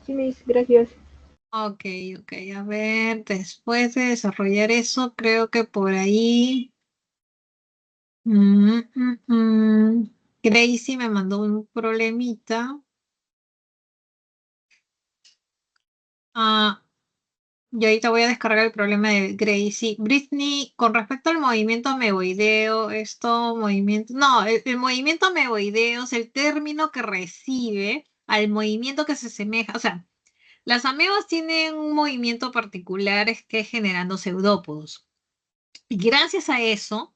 Sí, Miss, gracias. Ok, a ver, después de desarrollar eso, creo que por ahí... Gracie me mandó un problemita. Yo ahorita voy a descargar el problema de Gracie. Britney, con respecto al movimiento ameboideo, no, el movimiento ameboideo es el término que recibe al movimiento que se asemeja, o sea, las amebas tienen un movimiento particular que es generando pseudópodos. Y gracias a eso,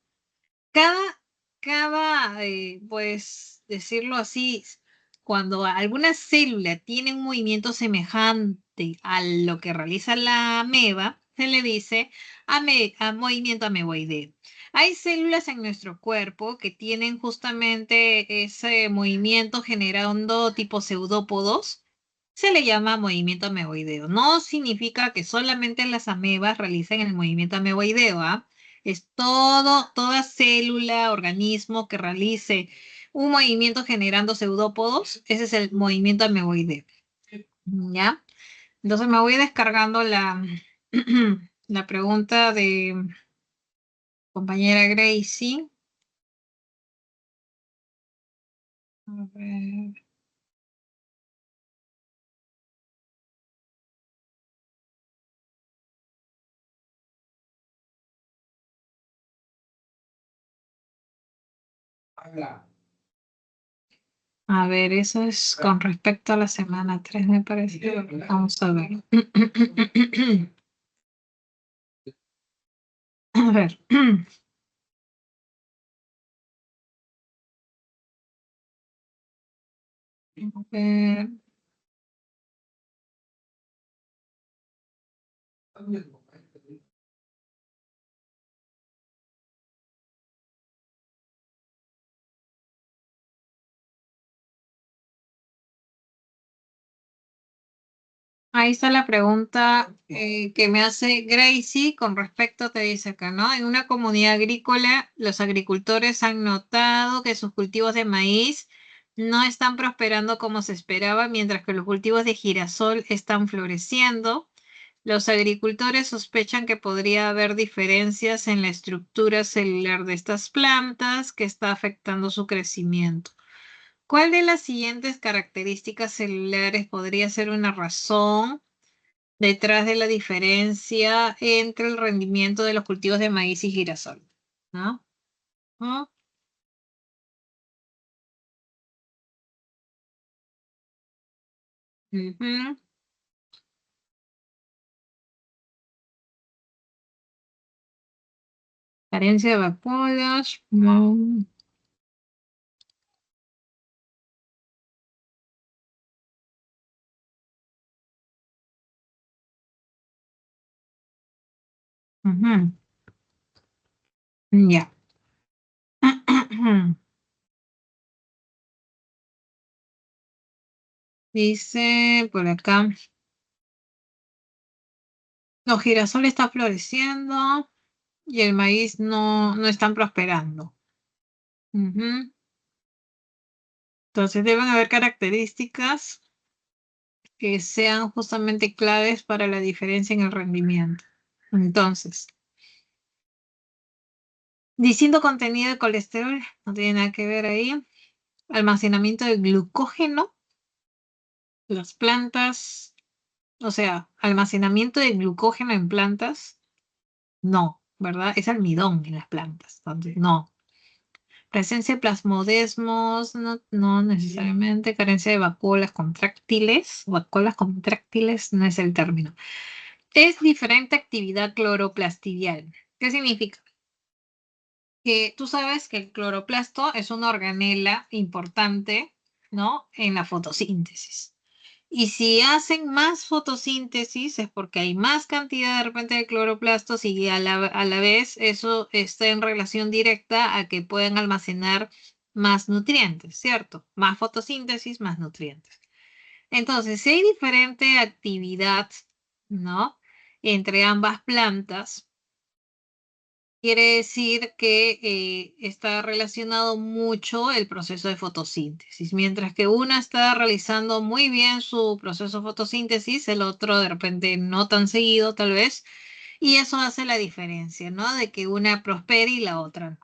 pues, decirlo así, cuando alguna célula tiene un movimiento semejante a lo que realiza la ameba, se le dice a movimiento ameboideo. Hay células en nuestro cuerpo que tienen justamente ese movimiento generando tipo pseudópodos. Se le llama movimiento ameboideo. No significa que solamente las amebas realicen el movimiento ameboideo, ¿ah? Es toda célula, organismo que realice un movimiento generando pseudópodos, ese es el movimiento ameboideo. ¿Ya? Entonces me voy descargando la, la pregunta de compañera Gracie. A ver. A ver, eso es con respecto a la semana 3, me parece. Vamos a ver. A ver. A ver. Ahí está la pregunta que me hace Gracie con respecto, te dice acá, ¿no? En una comunidad agrícola, los agricultores han notado que sus cultivos de maíz no están prosperando como se esperaba, mientras que los cultivos de girasol están floreciendo. Los agricultores sospechan que podría haber diferencias en la estructura celular de estas plantas que está afectando su crecimiento. ¿Cuál de las siguientes características celulares podría ser una razón detrás de la diferencia entre el rendimiento de los cultivos de maíz y girasol? ¿No? ¿No? Ujú. Carencia de vacuolas. No. Ujú. Ya. Dice por acá. Los girasol está floreciendo y el maíz no están prosperando. Ujú. Entonces deben haber características que sean justamente claves para la diferencia en el rendimiento. Entonces, distinto contenido de colesterol, no tiene nada que ver ahí. Almacenamiento de glucógeno, las plantas, o sea, almacenamiento de glucógeno en plantas, no, ¿verdad? Es almidón en las plantas, entonces no. Presencia de plasmodesmos, no necesariamente. Carencia de vacuolas contráctiles no es el término. Es diferente actividad cloroplastidial. ¿Qué significa? Que tú sabes que el cloroplasto es una organela importante, ¿no? En la fotosíntesis. Y si hacen más fotosíntesis es porque hay más cantidad de repente de cloroplastos y a la vez eso está en relación directa a que pueden almacenar más nutrientes, ¿cierto? Más fotosíntesis, más nutrientes. Entonces, si hay diferente actividad, ¿no? Entre ambas plantas, quiere decir que está relacionado mucho el proceso de fotosíntesis. Mientras que una está realizando muy bien su proceso de fotosíntesis, el otro de repente no tan seguido tal vez, y eso hace la diferencia, ¿no? De que una prospere y la otra no.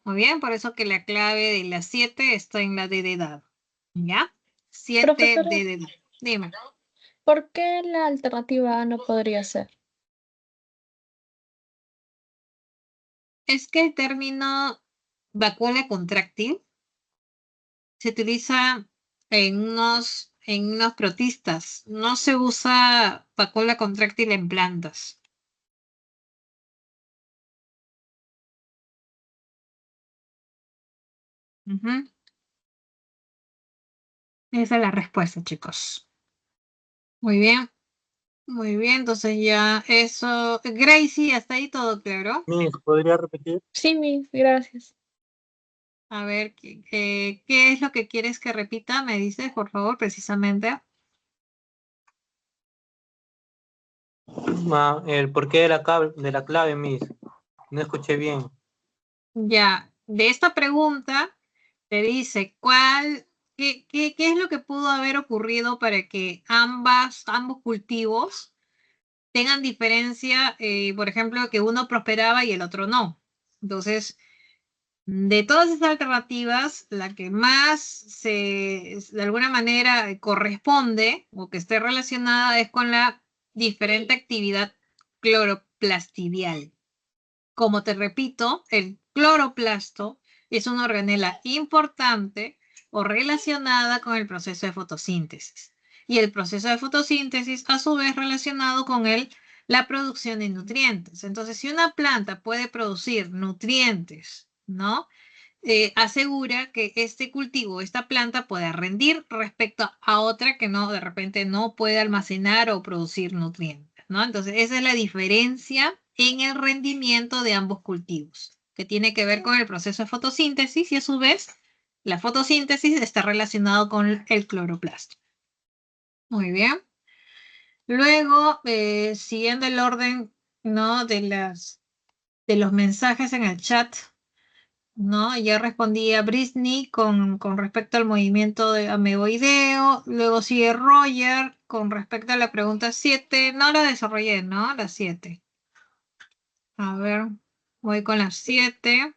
Muy bien, por eso que la clave de las 7 está en la D de dado. ¿Ya? 7 Profesora, D de dado. Dime. ¿por qué la alternativa A no podría ser? Es que el término vacuola contráctil se utiliza en unos protistas. No se usa vacuola contráctil en plantas. Ujú. Esa es la respuesta, chicos. Muy bien, muy bien. Entonces ya eso. Gracie, hasta ahí todo claro. Miss, ¿podría repetir? Sí, Miss, gracias. A ver, ¿qué es lo que quieres que repita? Me dices, por favor, precisamente. El porqué de la clave, Miss. No escuché bien. Ya, de esta pregunta te dice qué es lo que pudo haber ocurrido para que ambos cultivos tengan diferencia, por ejemplo, que uno prosperaba y el otro no. Entonces, de todas esas alternativas, la que más de alguna manera corresponde o que esté relacionada es con la diferente actividad cloroplastidial. Como te repito, el cloroplasto es una organela importante o relacionada con el proceso de fotosíntesis. Y el proceso de fotosíntesis, a su vez, relacionado con la producción de nutrientes. Entonces, si una planta puede producir nutrientes, ¿no? Asegura que este cultivo, esta planta pueda rendir respecto a otra que no, de repente no puede almacenar o producir nutrientes, ¿no? Entonces, esa es la diferencia en el rendimiento de ambos cultivos, que tiene que ver con el proceso de fotosíntesis y a su vez la fotosíntesis está relacionado con el cloroplasto. Muy bien. Luego, siguiendo el orden, ¿no? de los mensajes en el chat, ¿no? Ya respondía Britney con respecto al movimiento de ameboideo. Luego sigue Roger con respecto a la pregunta 7. No la desarrollé, ¿no? La 7. A ver, voy con la 7.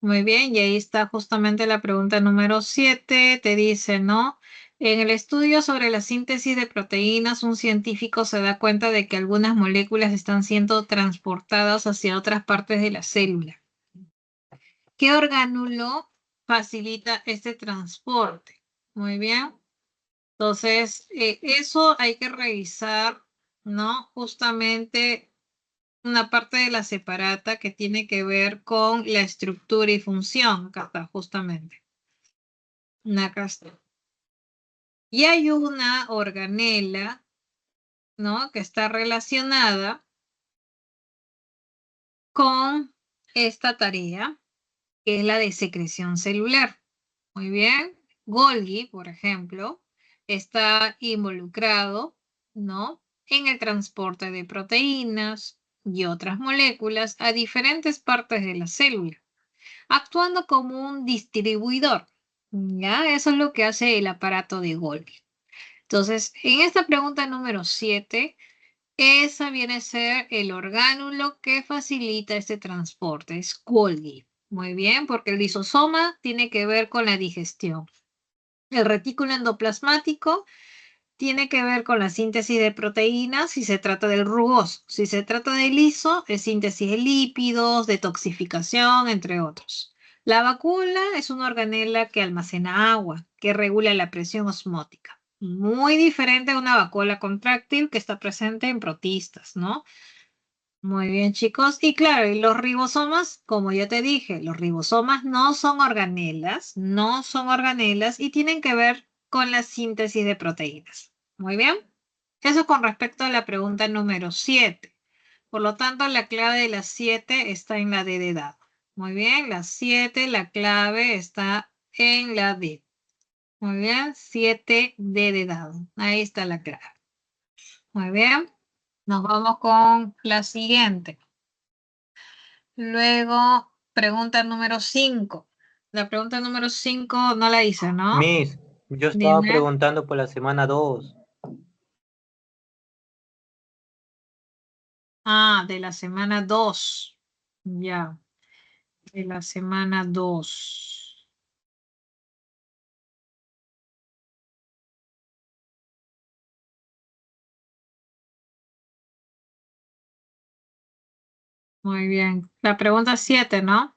Muy bien, y ahí está justamente la pregunta número 7. Te dice, ¿no? En el estudio sobre la síntesis de proteínas, un científico se da cuenta de que algunas moléculas están siendo transportadas hacia otras partes de la célula. ¿Qué orgánulo facilita este transporte? Muy bien. Entonces, eso hay que revisar, ¿no? Justamente una parte de la separata que tiene que ver con la estructura y función. Acá está, justamente. Acá está. Y hay una organela, ¿no? Que está relacionada con esta tarea, que es la de secreción celular. Muy bien. Golgi, por ejemplo, está involucrado, ¿no? En el transporte de proteínas y otras moléculas a diferentes partes de la célula, actuando como un distribuidor. ¿Ya? Eso es lo que hace el aparato de Golgi. Entonces, en esta pregunta número 7, esa viene a ser el orgánulo que facilita este transporte, es Golgi. Muy bien, porque el lisosoma tiene que ver con la digestión. El retículo endoplasmático tiene que ver con la síntesis de proteínas si se trata del rugoso. Si se trata del liso, es síntesis de lípidos, detoxificación, entre otros. La vacuola es una organela que almacena agua, que regula la presión osmótica. Muy diferente a una vacuola contráctil que está presente en protistas, ¿no? Muy bien, chicos. Y claro, y los ribosomas, como ya te dije, los ribosomas no son organelas y tienen que ver con la síntesis de proteínas. Muy bien. Eso con respecto a la pregunta número 7. Por lo tanto, la clave de la 7 está en la D de dado. Muy bien, la 7, la clave está en la D. Muy bien, 7D de dado. Ahí está la clave. Muy bien. Nos vamos con la siguiente. Luego, pregunta número 5. La pregunta número 5 no la hice, ¿no? Miss, yo estaba Dime. preguntando por la semana 2. Ah, de la semana 2. Ya, de la semana 2. Muy bien. La pregunta 7, ¿no?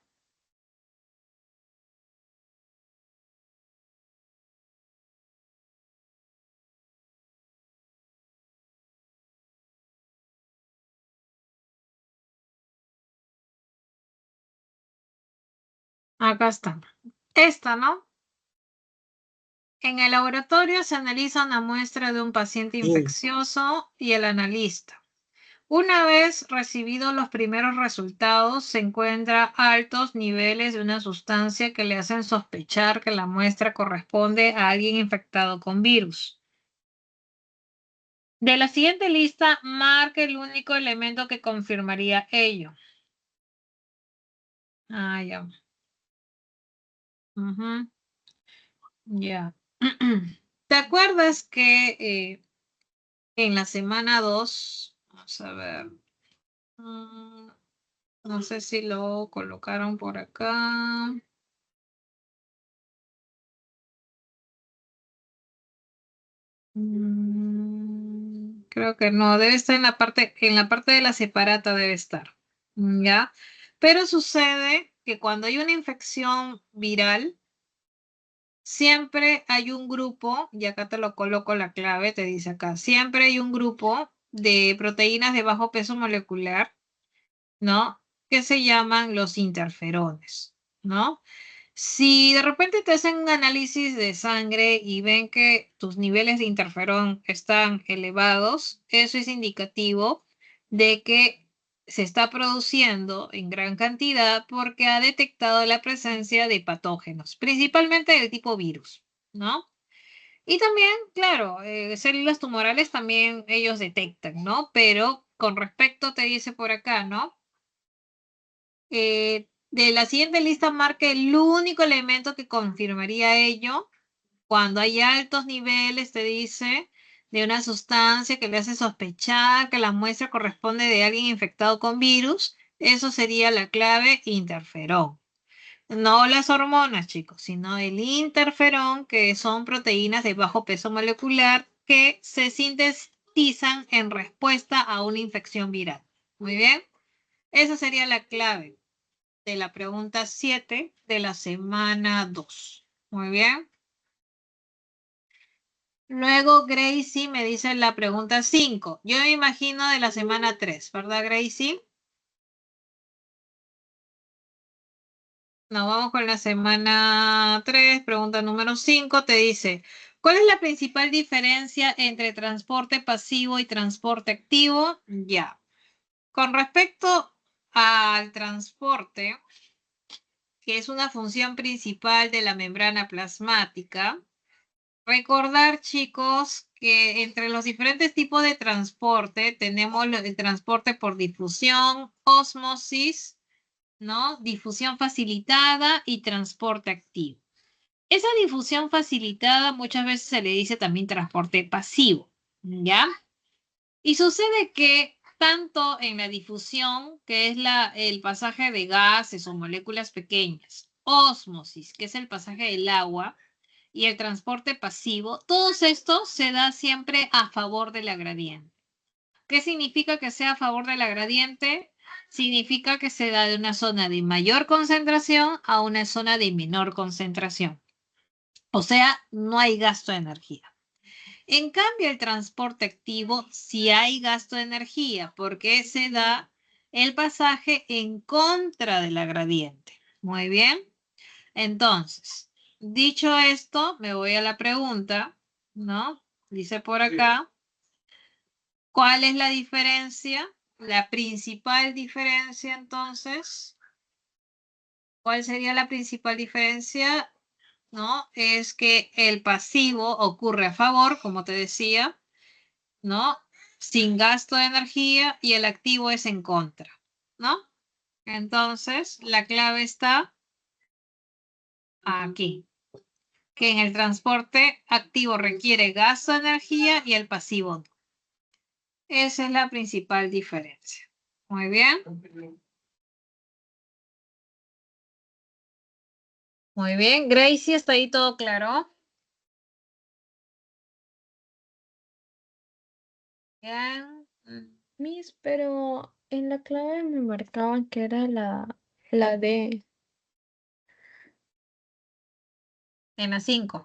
Acá está. Esta, ¿no? En el laboratorio se analiza una muestra de un paciente infeccioso y el analista. Una vez recibidos los primeros resultados, se encuentra altos niveles de una sustancia que le hacen sospechar que la muestra corresponde a alguien infectado con virus. De la siguiente lista, marque el único elemento que confirmaría ello. Ah, ya. Ujú. Ya. ¿Te acuerdas que en la semana 2, vamos a ver, no sé si lo colocaron por acá. Creo que no, debe estar en la parte de la separata debe estar, ¿ya? Pero sucede que cuando hay una infección viral, siempre hay un grupo, y acá te lo coloco la clave, te dice acá, siempre hay un grupo de proteínas de bajo peso molecular, ¿no? Que se llaman los interferones, ¿no? Si de repente te hacen un análisis de sangre y ven que tus niveles de interferón están elevados, eso es indicativo de que se está produciendo en gran cantidad porque ha detectado la presencia de patógenos, principalmente del tipo virus, ¿no? Y también, claro, células tumorales también ellos detectan, ¿no? Pero con respecto, te dice por acá, ¿no? De la siguiente lista marca el único elemento que confirmaría ello. Cuando hay altos niveles, te dice, de una sustancia que le hace sospechar que la muestra corresponde de alguien infectado con virus, eso sería la clave interferón. No las hormonas, chicos, sino el interferón, que son proteínas de bajo peso molecular que se sintetizan en respuesta a una infección viral. Muy bien, esa sería la clave de la pregunta 7 de la semana 2. Muy bien. Luego Gracie me dice la pregunta 5. Yo me imagino de la semana 3, ¿verdad, Gracie? Nos vamos con la semana 3, pregunta número 5. Te dice, ¿cuál es la principal diferencia entre transporte pasivo y transporte activo? Ya. Con respecto al transporte, que es una función principal de la membrana plasmática, recordar, chicos, que entre los diferentes tipos de transporte tenemos el transporte por difusión, ósmosis, ¿no? Difusión facilitada y transporte activo. Esa difusión facilitada muchas veces se le dice también transporte pasivo, ¿ya? Y sucede que tanto en la difusión, que es el pasaje de gases o moléculas pequeñas, ósmosis, que es el pasaje del agua, y el transporte pasivo, todos estos se da siempre a favor de la gradiente. ¿Qué significa que sea a favor de la gradiente? Significa que se da de una zona de mayor concentración a una zona de menor concentración. O sea, no hay gasto de energía. En cambio, el transporte activo sí hay gasto de energía porque se da el pasaje en contra de la gradiente. Muy bien. Entonces, dicho esto, me voy a la pregunta, ¿no? Dice por acá, ¿cuál es la diferencia? La principal diferencia, entonces, ¿cuál sería la principal diferencia? ¿No? Es que el pasivo ocurre a favor, como te decía, ¿no? Sin gasto de energía y el activo es en contra, ¿no? Entonces, la clave está aquí, que en el transporte activo requiere gasto de energía y el pasivo no. Esa es la principal diferencia. Muy bien. Muy bien. Gracie, ¿está ahí todo claro? Bien. Miss, pero en la clave me marcaban que era la D. En la 5.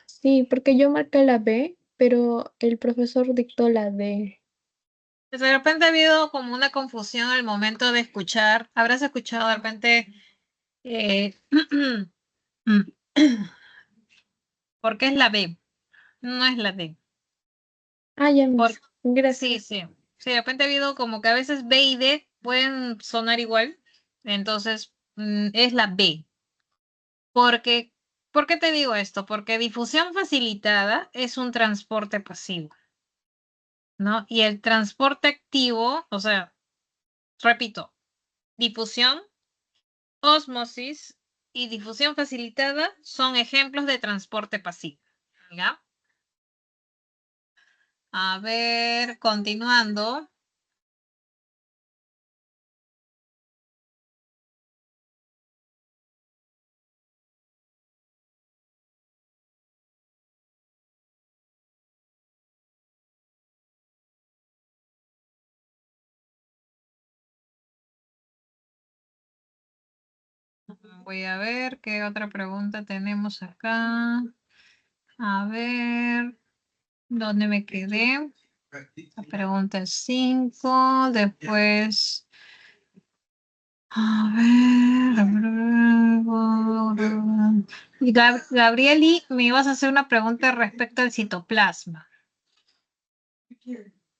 Sí, porque yo marqué la B, pero el profesor dictó la D. Pues de repente ha habido como una confusión al momento de escuchar. Habrás escuchado de repente ¿por qué es la B? No es la D. Ah, ya, Miss. Sí, Gracias. sí. Sí, de repente ha habido como que a veces B y D pueden sonar igual. Entonces, es la B. Porque, ¿por qué te digo esto? Porque difusión facilitada es un transporte pasivo, ¿no? Y el transporte activo, o sea, repito, difusión, ósmosis y difusión facilitada son ejemplos de transporte pasivo, ¿ya? A ver, continuando. Voy a ver qué otra pregunta tenemos acá. A ver, ¿dónde me quedé? La pregunta 5, después... A ver... Gabrieli, me ibas a hacer una pregunta respecto al citoplasma.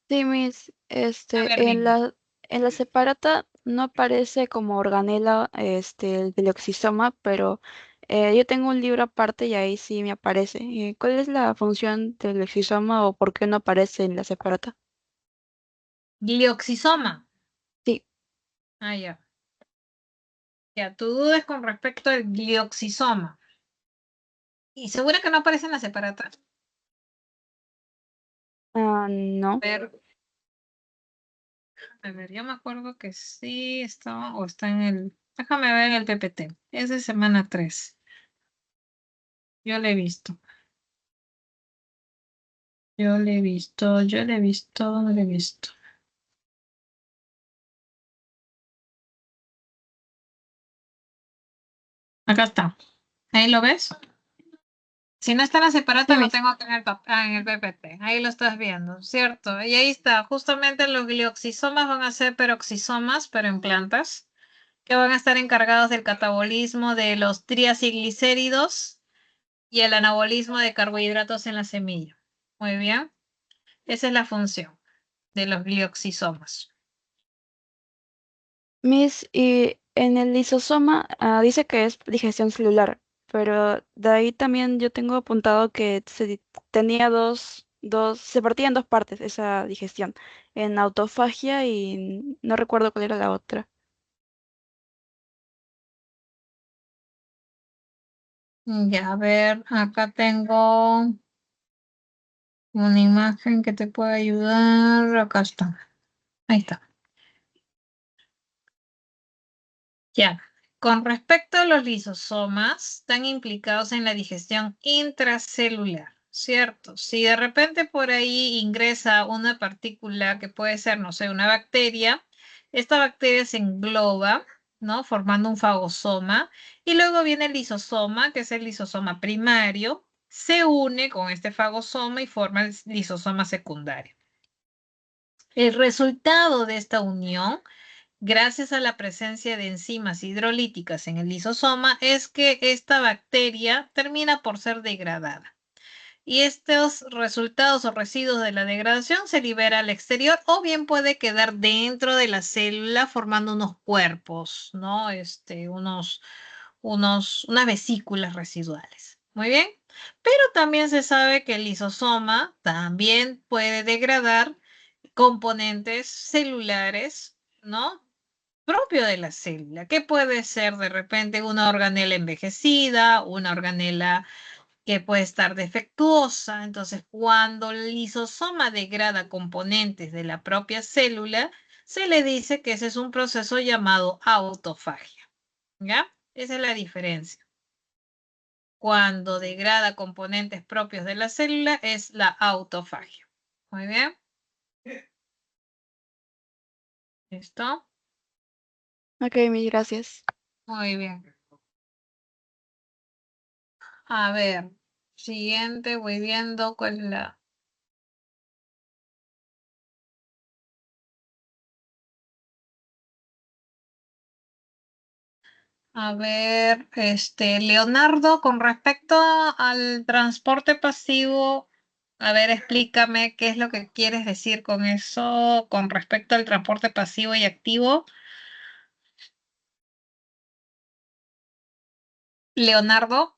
Sí, Miss, A ver, dime. en la separata no aparece como organela el deoxisoma, pero Yo tengo un libro aparte y ahí sí me aparece. ¿Cuál es la función del exisoma o por qué no aparece en la separata? Glioxisoma. Sí, Ah, ya. Ya, tu duda es con respecto al glioxisoma. ¿Y segura que no aparece en la separata? no. A ver, yo me acuerdo que sí estaba, o está en el, déjame ver en el PPT. Es de semana 3. Yo lo he visto. Yo lo he visto, yo lo he visto, no lo he visto. Acá está. ¿Ahí lo ves? Si no está en la separata, Sí, lo tengo acá en el, en el PPT. Ahí lo estás viendo, ¿cierto? Y ahí está. Justamente los glioxisomas van a ser peroxisomas, pero en plantas, que van a estar encargados del catabolismo de los triacilglicéridos y el anabolismo de carbohidratos en la semilla. Muy bien. Esa es la función de los glioxisomas. Miss, y en el lisosoma dice que es digestión celular, pero de ahí también yo tengo apuntado que tenía se partía en dos partes esa digestión, en autofagia y no recuerdo cuál era la otra. Ya, a ver, acá tengo una imagen que te puede ayudar. Acá está. Ahí está. Ya. Con respecto a los lisosomas, están implicados en la digestión intracelular, ¿cierto? Si de repente por ahí ingresa una partícula que puede ser, no sé, una bacteria, esta bacteria se engloba, ¿no? Formando un fagosoma, y luego viene el lisosoma, que es el lisosoma primario, se une con este fagosoma y forma el lisosoma secundario. El resultado de esta unión, gracias a la presencia de enzimas hidrolíticas en el lisosoma, es que esta bacteria termina por ser degradada. Y estos resultados o residuos de la degradación se libera al exterior o bien puede quedar dentro de la célula formando unos cuerpos, ¿no? Unas vesículas residuales. Muy bien. Pero también se sabe que el lisosoma también puede degradar componentes celulares, ¿no? Propio de la célula, que puede ser de repente una organela envejecida, una organela que puede estar defectuosa. Entonces, cuando el lisosoma degrada componentes de la propia célula, se le dice que ese es un proceso llamado autofagia. ¿Ya? Esa es la diferencia. Cuando degrada componentes propios de la célula es la autofagia. Muy bien. ¿Listo? Ok, mil gracias. Muy bien. A ver, siguiente, voy viendo cuál es la... A ver, Leonardo, con respecto al transporte pasivo, a ver, explícame qué es lo que quieres decir con eso, con respecto al transporte pasivo y activo. Leonardo,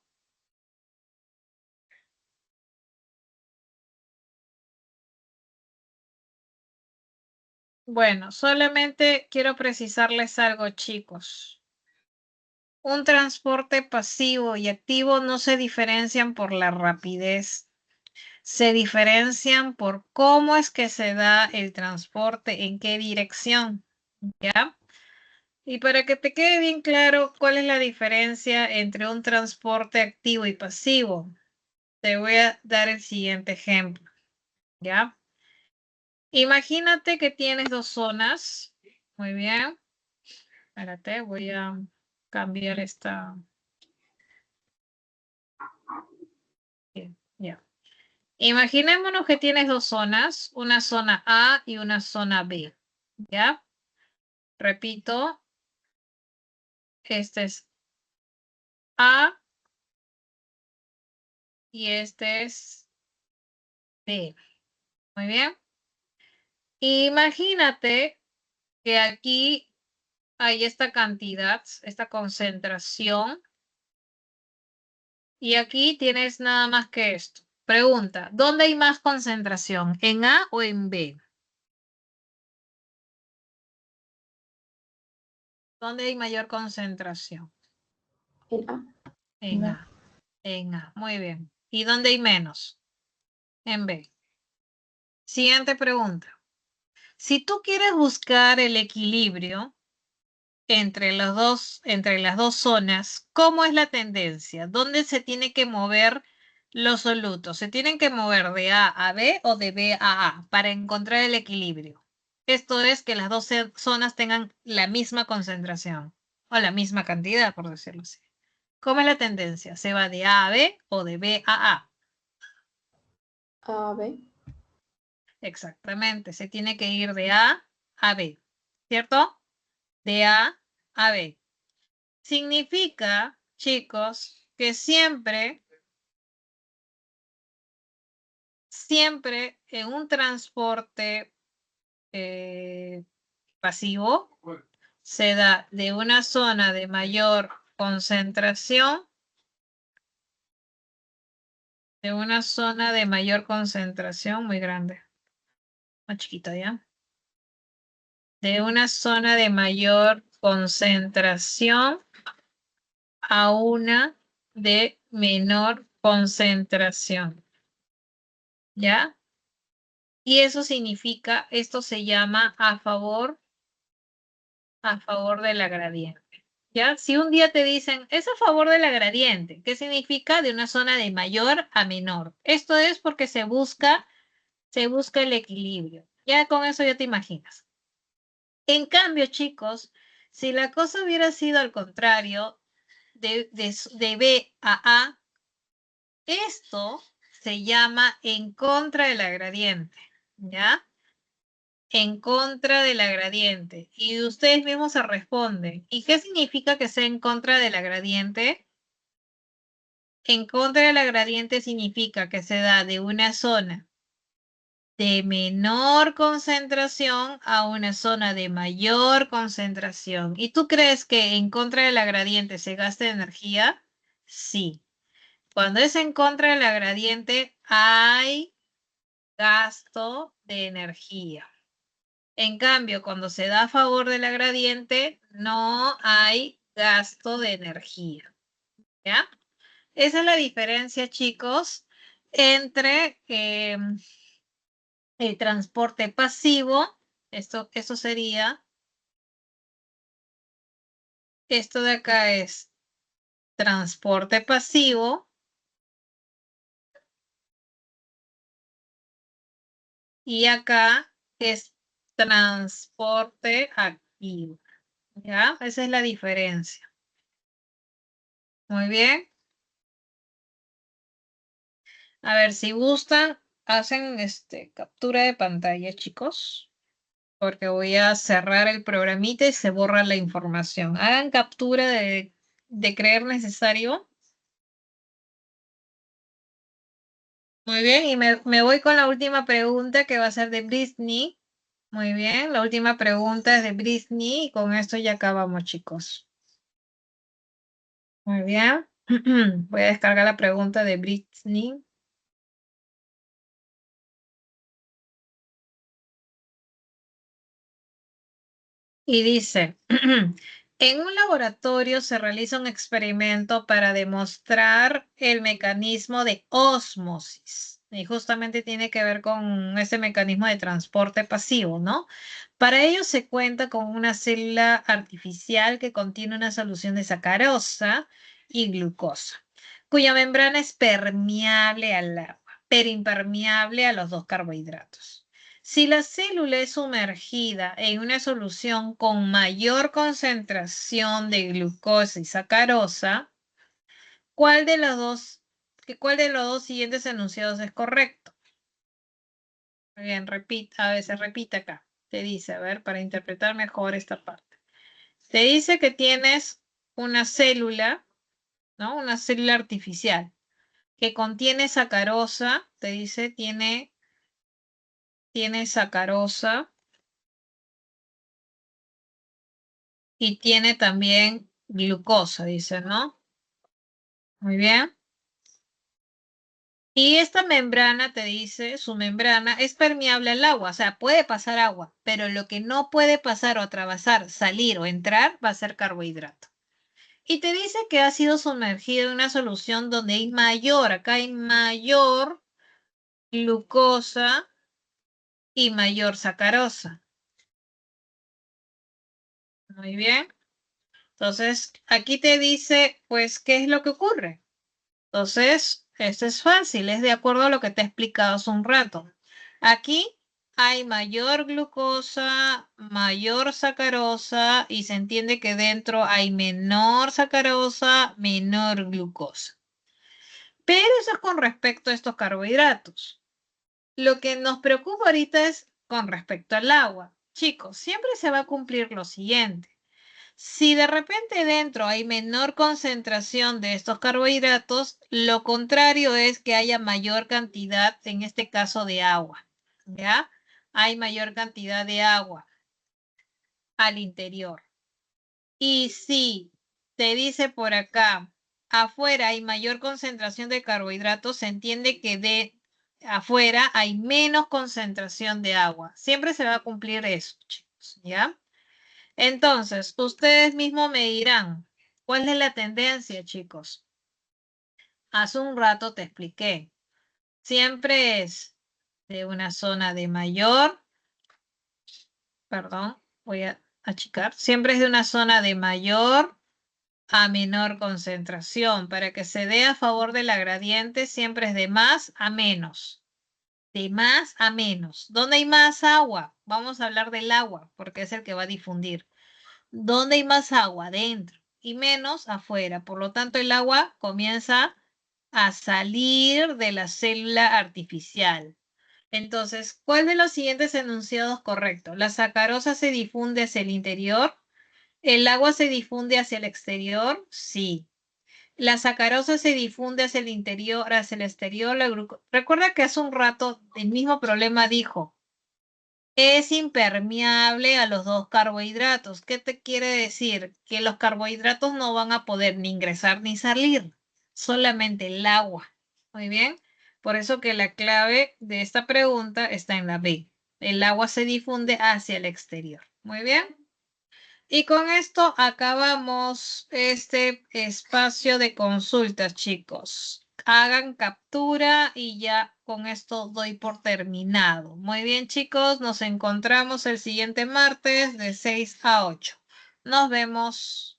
bueno, solamente quiero precisarles algo, chicos. Un transporte pasivo y activo no se diferencian por la rapidez. Se diferencian por cómo es que se da el transporte, en qué dirección, ¿ya? Y para que te quede bien claro cuál es la diferencia entre un transporte activo y pasivo, te voy a dar el siguiente ejemplo, ¿ya? Imagínate que tienes dos zonas. Muy bien. Espérate, voy a cambiar esta. Bien, ya. Imaginémonos que tienes dos zonas, una zona A y una zona B, ¿ya? Repito, este es A y este es B. Muy bien. Imagínate que aquí hay esta cantidad, esta concentración Y aquí tienes nada más que esto. Pregunta, ¿dónde hay más concentración? ¿En A o en B? ¿Dónde hay mayor concentración? En A. En No. A. En A. Muy bien. ¿Y dónde hay menos? En B. Siguiente pregunta. Si tú quieres buscar el equilibrio entre las dos zonas, ¿cómo es la tendencia? ¿Dónde se tiene que mover los solutos? ¿Se tienen que mover de A a B o de B a A para encontrar el equilibrio? Esto es que las dos zonas tengan la misma concentración o la misma cantidad, por decirlo así. ¿Cómo es la tendencia? ¿Se va de A a B o de B a A? A, B. Exactamente, se tiene que ir de A a B, ¿cierto? De A a B. Significa, chicos, que siempre en un transporte pasivo se da de una zona de mayor concentración, muy grande, más chiquita ya, de una zona de mayor concentración a una de menor concentración, ¿ya? Y eso significa, esto se llama a favor de la gradiente, ¿ya? Si un día te dicen, es a favor de la gradiente, ¿qué significa? De una zona de mayor a menor. Esto es porque se busca el equilibrio. Ya con eso ya te imaginas. En cambio, chicos, si la cosa hubiera sido al contrario, de B a A, esto se llama en contra de la gradiente, ¿ya? En contra de la gradiente. Y ustedes mismos se responden. ¿Y qué significa que sea en contra de la gradiente? En contra de la gradiente significa que se da de una zona de menor concentración a una zona de mayor concentración. ¿Y tú crees que en contra de la gradiente se gasta energía? Sí. Cuando es en contra de la gradiente hay gasto de energía. En cambio, cuando se da a favor de la gradiente, no hay gasto de energía. ¿Ya? Esa es la diferencia, chicos, entre el transporte pasivo. Esto sería, esto de acá es transporte pasivo y acá es transporte activo. ¿Ya? Esa es la diferencia. Muy bien. A ver, si gustan, hacen captura de pantalla, chicos, porque voy a cerrar el programita y se borra la información. Hagan captura de creer necesario. Muy bien, y me voy con la última pregunta que va a ser de Britney. Muy bien, la última pregunta es de Britney y con esto ya acabamos, chicos. Muy bien. Voy a descargar la pregunta de Britney. Y dice, en un laboratorio se realiza un experimento para demostrar el mecanismo de ósmosis. Y justamente tiene que ver con ese mecanismo de transporte pasivo, ¿no? Para ello se cuenta con una célula artificial que contiene una solución de sacarosa y glucosa, cuya membrana es permeable al agua, pero impermeable a los dos carbohidratos. Si la célula es sumergida en una solución con mayor concentración de glucosa y sacarosa, ¿cuál de los dos siguientes enunciados es correcto? Muy bien, a ver, se repite acá. Te dice, a ver, para interpretar mejor esta parte. Te dice que tienes una célula, ¿no? Una célula artificial que contiene sacarosa, te dice, tiene sacarosa y tiene también glucosa, dice, ¿no? Muy bien. Y esta membrana, te dice, su membrana es permeable al agua, o sea, puede pasar agua, pero lo que no puede pasar o atravesar, salir o entrar va a ser carbohidrato. Y te dice que ha sido sumergido en una solución donde hay mayor, acá hay mayor glucosa y mayor sacarosa. Muy bien. Entonces, aquí te dice, pues, ¿qué es lo que ocurre? Entonces, esto es fácil, es de acuerdo a lo que te he explicado hace un rato. Aquí hay mayor glucosa, mayor sacarosa y se entiende que dentro hay menor sacarosa, menor glucosa. Pero eso es con respecto a estos carbohidratos. Lo que nos preocupa ahorita es con respecto al agua. Chicos, siempre se va a cumplir lo siguiente. Si de repente dentro hay menor concentración de estos carbohidratos, lo contrario es que haya mayor cantidad, en este caso, de agua. ¿Ya? Hay mayor cantidad de agua al interior. Y si te dice por acá, afuera hay mayor concentración de carbohidratos, se entiende que de afuera hay menos concentración de agua. Siempre se va a cumplir eso, chicos, ¿ya? Entonces, ustedes mismos me dirán, ¿cuál es la tendencia, chicos? Hace un rato te expliqué. Siempre es de una zona de mayor, perdón, voy a achicar. Siempre es de una zona de mayor a menor concentración. Para que se dé a favor de la gradiente, siempre es de más a menos. De más a menos. ¿Dónde hay más agua? Vamos a hablar del agua, porque es el que va a difundir. ¿Dónde hay más agua? Dentro y menos afuera. Por lo tanto, el agua comienza a salir de la célula artificial. Entonces, ¿cuál de los siguientes enunciados correcto? La sacarosa se difunde hacia el interior. ¿El agua se difunde hacia el exterior? Sí. La sacarosa se difunde hacia el interior, hacia el exterior. Recuerda que hace un rato el mismo problema dijo, es impermeable a los dos carbohidratos. ¿Qué te quiere decir? Que los carbohidratos no van a poder ni ingresar ni salir, solamente el agua. Muy bien. Por eso que la clave de esta pregunta está en la B. El agua se difunde hacia el exterior. Muy bien. Y con esto acabamos este espacio de consultas, chicos. Hagan captura y ya con esto doy por terminado. Muy bien, chicos, nos encontramos el siguiente martes de 6 a 8. Nos vemos.